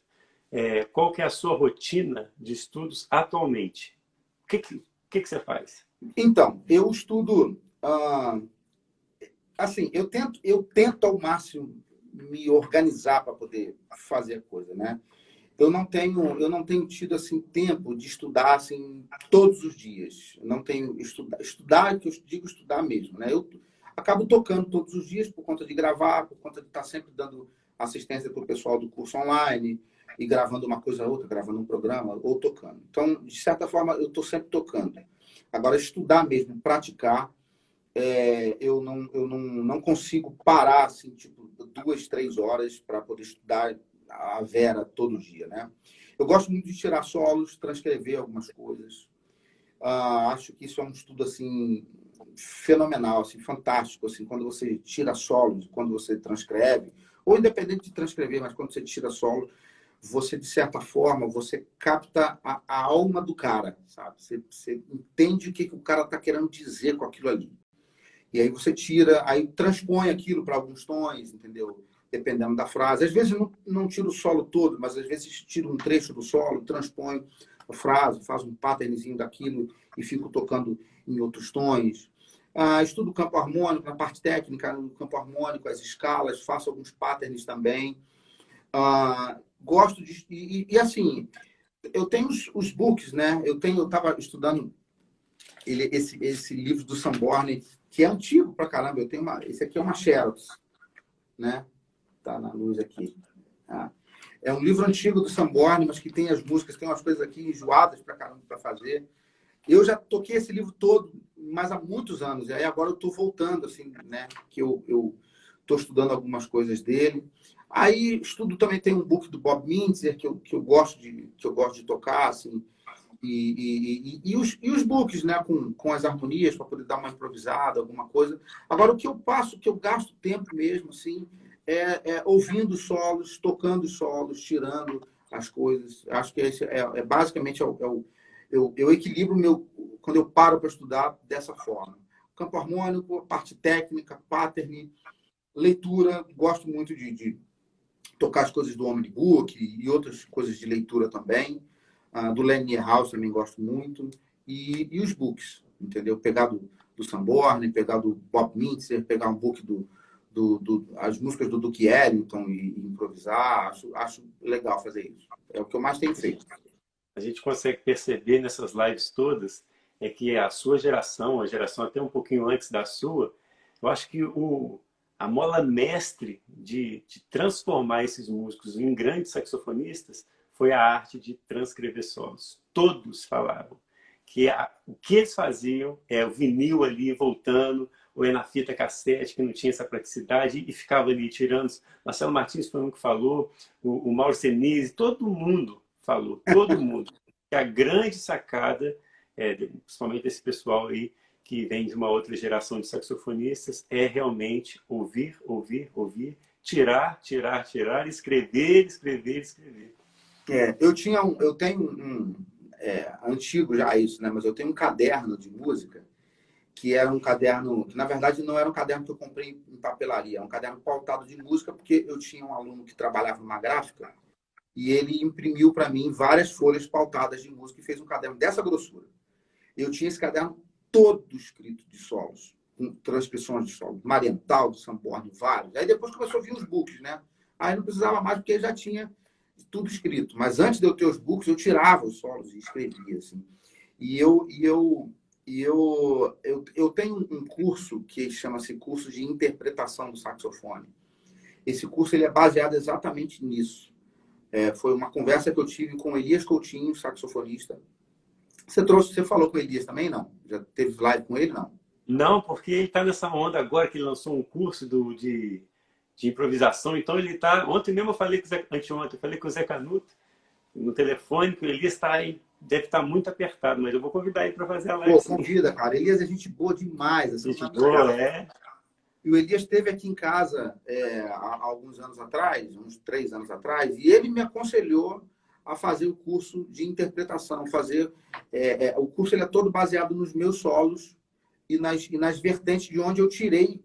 qual que é a sua rotina de estudos atualmente? O que você faz? Então, eu estudo... assim, eu tento ao máximo me organizar para poder fazer a coisa, né? Eu não tenho tido assim tempo de estudar assim todos os dias. Eu não tenho estudar que eu digo estudar mesmo, né? Eu acabo tocando todos os dias por conta de gravar, por conta de estar sempre dando assistência para o pessoal do curso online e gravando uma coisa ou outra, gravando um programa ou tocando. Então, de certa forma, eu estou sempre tocando. Agora, estudar mesmo, praticar, eu não consigo parar assim, tipo, 2, 3 horas para poder estudar a Vera todo dia, né? Eu gosto muito de tirar solos, transcrever algumas coisas. Acho que isso é um estudo assim fenomenal, assim, fantástico, assim, quando você tira solos, quando você transcreve, ou independente de transcrever, mas quando você tira solo, você, de certa forma, você capta a alma do cara, sabe? Você entende o que o cara está querendo dizer com aquilo ali. E aí você tira, aí transpõe aquilo para alguns tons, entendeu? Dependendo da frase. Às vezes não tira o solo todo, mas às vezes tira um trecho do solo, transpõe a frase, faz um patternzinho daquilo e fico tocando em outros tons. Estudo o campo harmônico, na parte técnica, no campo harmônico, as escalas, faço alguns patterns também. Gosto de... E assim, eu tenho os books, né? Eu estava estudando esse livro do Sanborn, que é antigo pra caramba. Esse aqui é uma Xerox, né? Tá na luz aqui. É um livro antigo do Sanborn, mas que tem as músicas, tem umas coisas aqui enjoadas pra caramba para fazer. Eu já toquei esse livro todo, mas há muitos anos. E aí agora eu estou voltando, assim, né? Que eu estou estudando algumas coisas dele. Aí estudo também, tem um book do Bob Mintzer que eu gosto de tocar, assim. E os books, né, com as harmonias, para poder dar uma improvisada, alguma coisa. Agora, o que eu passo, o que eu gasto tempo mesmo, assim, é ouvindo os solos, tocando os solos, tirando as coisas. Acho que esse basicamente eu equilibro quando eu paro para estudar dessa forma. Campo harmônico, parte técnica, pattern, leitura. Gosto muito de tocar as coisas do Omnibook e outras coisas de leitura também. Do Lenny House também gosto muito. E os books, entendeu? Pegar do Sanborn, pegar do Bob Mintzer, pegar um book as músicas do Duke Ellington e improvisar. Acho legal fazer isso. É o que eu mais tenho feito. A gente consegue perceber nessas lives todas é que a sua geração, a geração até um pouquinho antes da sua, eu acho que a mola mestre de transformar esses músicos em grandes saxofonistas foi a arte de transcrever solos. Todos falavam que o que eles faziam é o vinil ali voltando, ou é na fita cassete, que não tinha essa praticidade, e ficava ali tirando. Marcelo Martins foi um que falou, o Mauro Senise, todo mundo falou, todo mundo. Que a grande sacada, principalmente desse pessoal aí, que vem de uma outra geração de saxofonistas, é realmente ouvir, ouvir, ouvir, tirar, tirar, tirar, escrever, escrever, escrever. Eu tenho antigo já isso, né? Mas eu tenho um caderno de música que era um caderno, que na verdade não era um caderno que eu comprei em papelaria, é um caderno pautado de música, porque eu tinha um aluno que trabalhava numa gráfica e ele imprimiu para mim várias folhas pautadas de música e fez um caderno dessa grossura. Eu tinha esse caderno todo escrito de solos, com transcrições de solos, Marienthal, do Sanborn, vários. Aí depois começou a vir os books, né? Aí não precisava mais, porque já tinha tudo escrito. Mas antes de eu ter os books, eu tirava os solos e escrevia, assim. E eu tenho um curso que chama-se Curso de Interpretação do Saxofone. Esse curso ele é baseado exatamente nisso. Foi uma conversa que eu tive com o Elias Coutinho, saxofonista. Você falou com o Elias também, não? Já teve live com ele, não? Não, porque ele está nessa onda agora que ele lançou um curso de improvisação. Então ele está. Ontem mesmo eu falei com o Zé, anteontem, eu falei com o Zé Canuto no telefone, que o Elias está aí, deve estar muito apertado, mas eu vou convidar ele para fazer a live. Pô, convida, cara. Elias é gente boa demais. Assim, Gente boa, é. E o Elias esteve aqui em casa há alguns anos atrás, uns 3 anos atrás, e ele me aconselhou a fazer o curso de interpretação. O curso ele é todo baseado nos meus solos e nas vertentes de onde eu tirei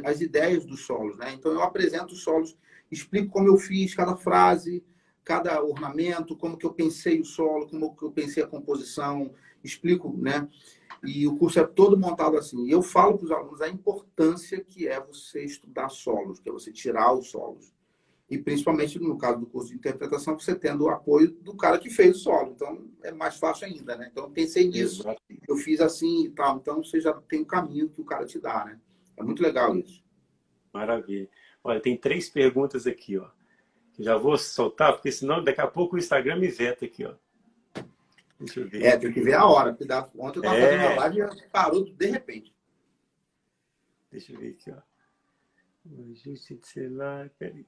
as ideias dos solos, né? Então, eu apresento os solos, explico como eu fiz cada frase, cada ornamento, como que eu pensei o solo, como que eu pensei a composição, explico, né? E o curso é todo montado assim. E eu falo para os alunos a importância que é você estudar solos, que é você tirar os solos. E principalmente no caso do curso de interpretação, você tendo o apoio do cara que fez o solo. Então, é mais fácil ainda, né? Então, eu pensei nisso, Exato. eu fiz assim e tal. Então, você já tem um caminho que o cara te dá, né? É muito legal isso. Maravilha. Olha, tem 3 perguntas aqui, ó. Que já vou soltar, porque senão daqui a pouco o Instagram me veta aqui, ó. Deixa eu ver. Tem que ver a hora. Cuidado. Ontem eu estava fazendo uma live e parou de repente. Deixa eu ver aqui, ó. O ajuste de celular. Peraí.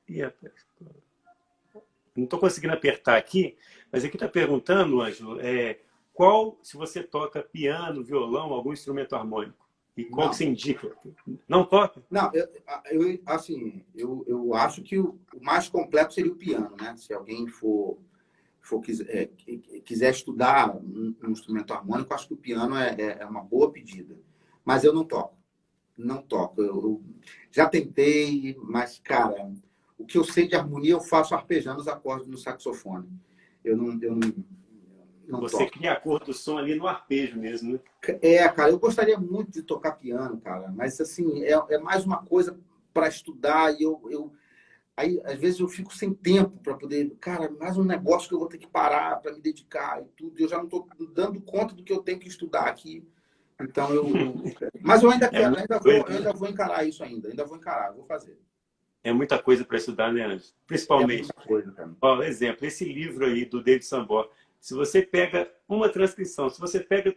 Ih, rapaz. não estou conseguindo apertar aqui, mas aqui está perguntando, Ângelo, qual, se você toca piano, violão, algum instrumento harmônico, e qual que Não. você indica? Não toca? Não, assim, eu acho que o mais completo seria o piano, né? Se alguém quiser estudar um instrumento harmônico, acho que o piano é uma boa pedida. Mas eu não toco. Não toco. Eu já tentei, mas, cara, o que eu sei de harmonia, eu faço arpejando os acordes no saxofone. Eu não Você toco. cria a cor do som ali no arpejo mesmo, né? Cara, eu gostaria muito de tocar piano, cara, mas, assim, é mais uma coisa para estudar e aí, às vezes, eu fico sem tempo para poder... Cara, mais um negócio que eu vou ter que parar para me dedicar e tudo. Eu já não estou dando conta do que eu tenho que estudar aqui. Então, mas eu ainda É quero, muita coisa, eu ainda vou encarar isso ainda vou encarar, vou fazer. é muita coisa para estudar, né, Ângelo? É Principalmente. muita coisa, cara. Ó, exemplo, esse livro aí do David Sambor, se você pega uma transcrição, se você pega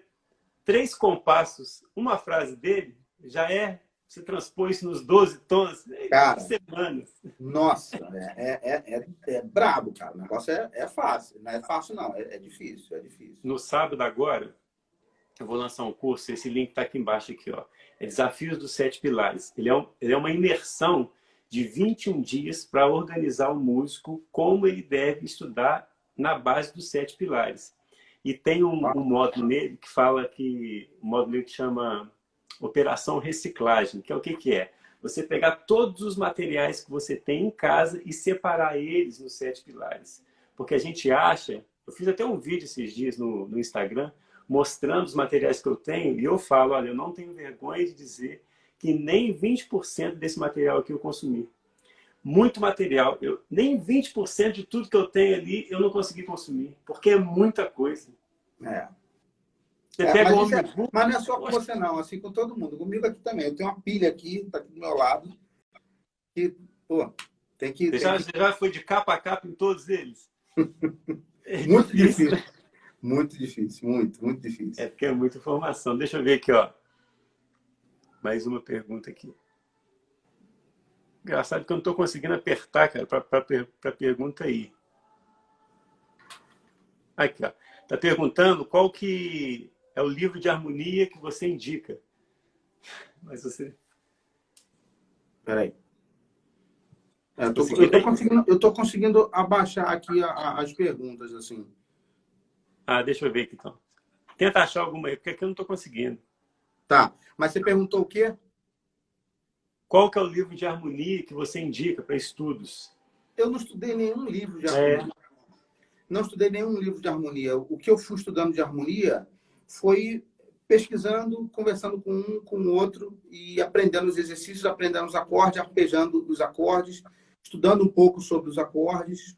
3 compassos, uma frase dele, você transpõe isso nos 12 tons em Cara, semanas. nossa, é brabo, cara. O negócio é fácil. Não é fácil, não. É difícil, é difícil. No sábado agora, eu vou lançar um curso, esse link está aqui embaixo, aqui, ó. É Desafios dos 7 Pilares. Ele é uma imersão de 21 dias para organizar o músico como ele deve estudar na base dos 7 pilares. E tem um módulo nele que fala um módulo que chama Operação Reciclagem, que é o que é? Você pegar todos os materiais que você tem em casa e separar eles nos 7 pilares. Porque a gente acha... Eu fiz até um vídeo esses dias no Instagram, mostrando os materiais que eu tenho, e eu falo, olha, eu não tenho vergonha de dizer que nem 20% desse material aqui eu consumi. Muito material. Nem 20% de tudo que eu tenho ali eu não consegui consumir, porque é muita coisa. É. Você pega um mas não é só com você, não. Assim, com todo mundo. Comigo aqui também. Eu tenho uma pilha aqui, tá aqui do meu lado, que, pô, tem que... Você já foi de capa a capa em todos eles? É muito difícil. difícil. Muito difícil. Muito, muito difícil. É porque é muita informação. Deixa eu ver aqui, ó. Mais uma pergunta aqui. Engraçado que eu não estou conseguindo apertar, cara, para a pergunta aí. Aqui, ó. Está perguntando qual que é o livro de harmonia que você indica. Mas você... Peraí. Eu tô conseguindo abaixar aqui as perguntas, assim. Ah, deixa eu ver aqui, então. Tenta achar alguma aí, porque aqui eu não estou conseguindo. Tá. Mas você perguntou o quê? Qual que é o livro de harmonia que você indica para estudos? Eu não estudei nenhum livro de harmonia. Não estudei nenhum livro de harmonia. O que eu fui estudando de harmonia foi pesquisando, conversando com um, com o outro e aprendendo os exercícios, aprendendo os acordes, arpejando os acordes, estudando um pouco sobre os acordes.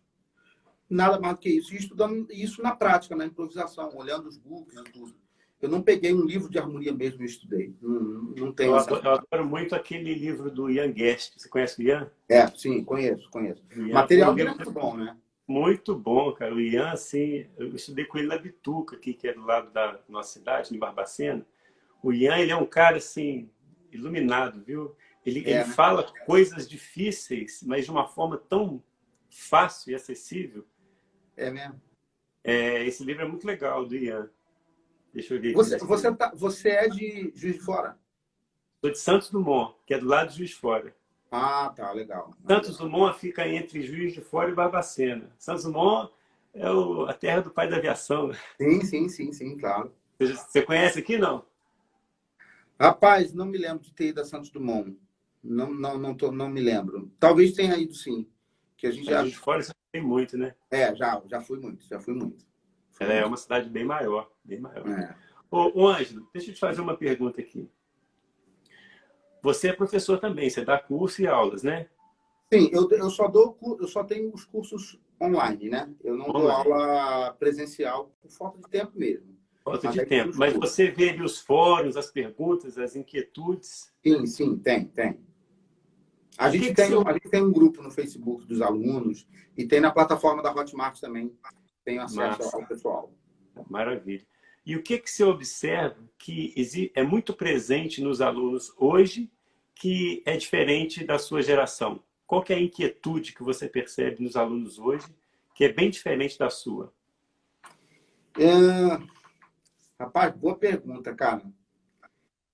Nada mais do que isso. E estudando isso na prática, na improvisação, olhando os books e tudo. Eu não peguei um livro de harmonia mesmo e estudei. Não tenho eu adoro muito aquele livro do Ian Guest. Você conhece o Ian? Sim, conheço. O Material dele é muito bom, né? Muito bom, cara. O Ian, assim, eu estudei com ele na Bituca, aqui, que é do lado da nossa cidade, em Barbacena. O Ian, ele é um cara, assim, iluminado, viu? Ele fala coisas difíceis, mas de uma forma tão fácil e acessível. É mesmo? Esse livro é muito legal, do Ian. Deixa eu ver aqui. Você é de Juiz de Fora? Sou de Santos Dumont, que é do lado de Juiz de Fora. Ah, tá, legal. Santos Dumont fica entre Juiz de Fora e Barbacena. Santos Dumont é a terra do pai da aviação. Sim, claro. Você conhece aqui, não? Rapaz, não me lembro de ter ido a Santos Dumont. Não me lembro. Talvez tenha ido, sim. Que a gente já... Juiz de Fora você tem muito, né? Já fui muito. Ela é uma cidade bem maior, bem maior. Ô, Ângelo, deixa eu te fazer uma pergunta aqui. Você é professor também, você dá curso e aulas, né? Sim, eu só tenho os cursos online, né? Eu não dou aula presencial por falta de tempo mesmo. Falta de tempo. Mas você vê ali os fóruns, as perguntas, as inquietudes? Sim, tem. A gente tem um grupo no Facebook dos alunos e tem na plataforma da Hotmart também. Tem acesso ao pessoal. Maravilha. E o que você observa que é muito presente nos alunos hoje que é diferente da sua geração? Qual que é a inquietude que você percebe nos alunos hoje que é bem diferente da sua? Rapaz, boa pergunta, cara.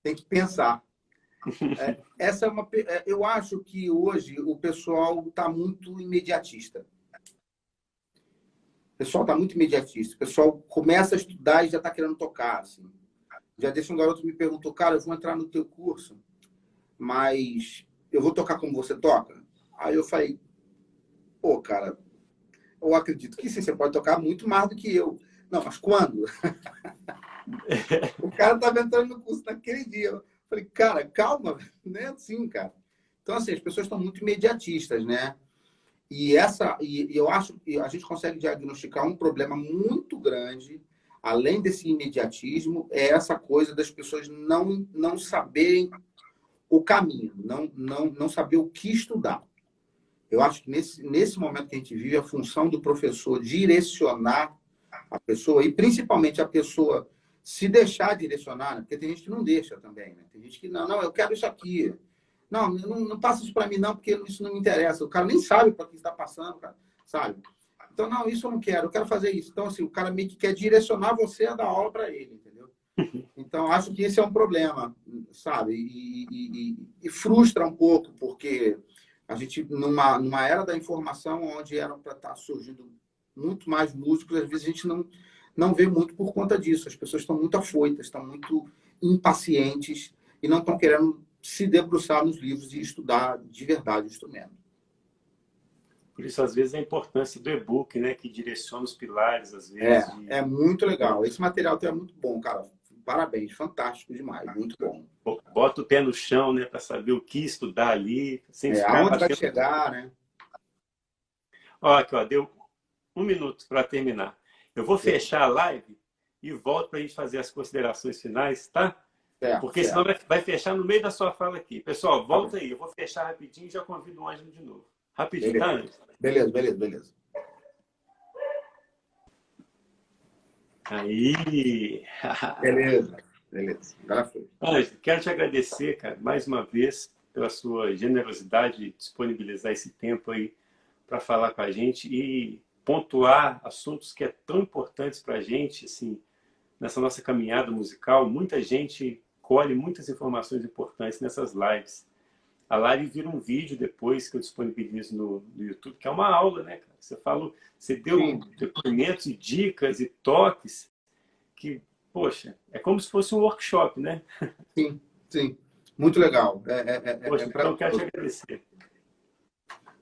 Tem que pensar. Essa é uma. Eu acho que hoje o pessoal está muito imediatista. O pessoal está muito imediatista. O pessoal começa a estudar e já está querendo tocar. Assim. Já deixa um garoto me perguntou, cara, eu vou entrar no teu curso, mas eu vou tocar como você toca? Aí eu falei, pô, cara, eu acredito que sim, você pode tocar muito mais do que eu. Não, mas quando? O cara estava entrando no curso naquele dia. Eu falei, cara, calma, não é assim, cara. Então, assim, as pessoas estão muito imediatistas, né? E eu acho que a gente consegue diagnosticar um problema muito grande, além desse imediatismo, é essa coisa das pessoas não saberem o caminho, não saber o que estudar. Eu acho que nesse momento que a gente vive, a função do professor direcionar a pessoa, e principalmente a pessoa se deixar direcionar, né? Porque tem gente que não deixa também, né? Tem gente que, não, eu quero isso aqui. Não passa isso para mim, não, porque isso não me interessa. O cara nem sabe para que está passando, cara, sabe? Então, não, isso eu não quero, eu quero fazer isso. Então, assim, o cara meio que quer direcionar você a dar aula para ele, entendeu? Então, acho que esse é um problema, sabe? E frustra um pouco, porque a gente, numa era da informação, onde era para estar surgindo muito mais músicos, às vezes a gente não vê muito por conta disso. As pessoas estão muito afoitas, estão muito impacientes e não estão querendo se debruçar nos livros e estudar de verdade o instrumento. Por isso, às vezes, a importância do e-book, né? Que direciona os pilares, às vezes. É muito legal. Esse material é muito bom, cara. Parabéns, fantástico demais, muito bom. Bota o pé no chão, né? Para saber o que estudar ali. Sem ficar aonde vai chegar, né? Ó, aqui, ó, deu 1 minuto para terminar. Eu vou fechar a live e volto para a gente fazer as considerações finais, tá? Porque senão vai fechar no meio da sua fala aqui. Pessoal, volta aí. Eu vou fechar rapidinho e já convido o Ângelo de novo. Rapidinho, beleza. Tá, Ângelo? Beleza. Aí! Beleza. Agora foi. Ângelo, quero te agradecer, cara, mais uma vez, pela sua generosidade de disponibilizar esse tempo aí para falar com a gente e pontuar assuntos que é tão importantes para a gente, assim, nessa nossa caminhada musical. Muita gente colhe muitas informações importantes nessas lives. A live vira um vídeo depois que eu disponibilizo no YouTube, que é uma aula, né, cara? Você deu depoimentos e dicas e toques que, poxa, é como se fosse um workshop, né? Sim. Muito legal. Poxa, então eu quero te agradecer.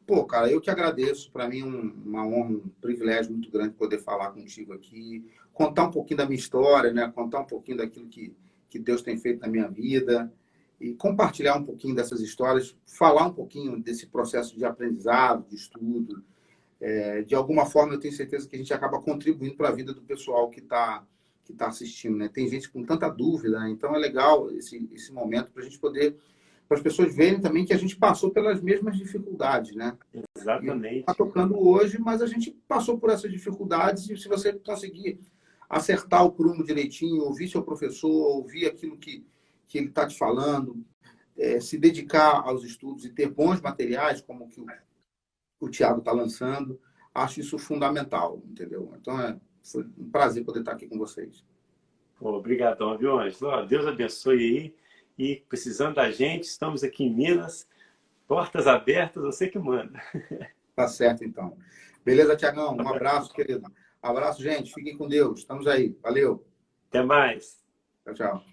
Pô, cara, eu que agradeço. Para mim, uma honra, um privilégio muito grande poder falar contigo aqui, contar um pouquinho da minha história, né? Contar um pouquinho daquilo que Deus tem feito na minha vida e compartilhar um pouquinho dessas histórias, falar um pouquinho desse processo de aprendizado, de estudo. De alguma forma, eu tenho certeza que a gente acaba contribuindo para a vida do pessoal que está assistindo, né? Tem gente com tanta dúvida, né? Então é legal esse momento para a gente poder, para as pessoas verem também que a gente passou pelas mesmas dificuldades, né? Exatamente. Está tocando hoje, mas a gente passou por essas dificuldades e se você conseguir acertar o prumo direitinho, ouvir seu professor, ouvir aquilo que ele está te falando, se dedicar aos estudos e ter bons materiais, como que o Thiago está lançando, acho isso fundamental, entendeu? Então, foi um prazer poder estar aqui com vocês. Obrigadão, viu, Ângelo? Deus abençoe aí. E precisando da gente, estamos aqui em Minas, portas abertas, você que manda. Tá certo, então. Beleza, Thiagão? Um abraço, querido. Abraço, gente. Fiquem com Deus. Estamos aí. Valeu. Até mais. Tchau.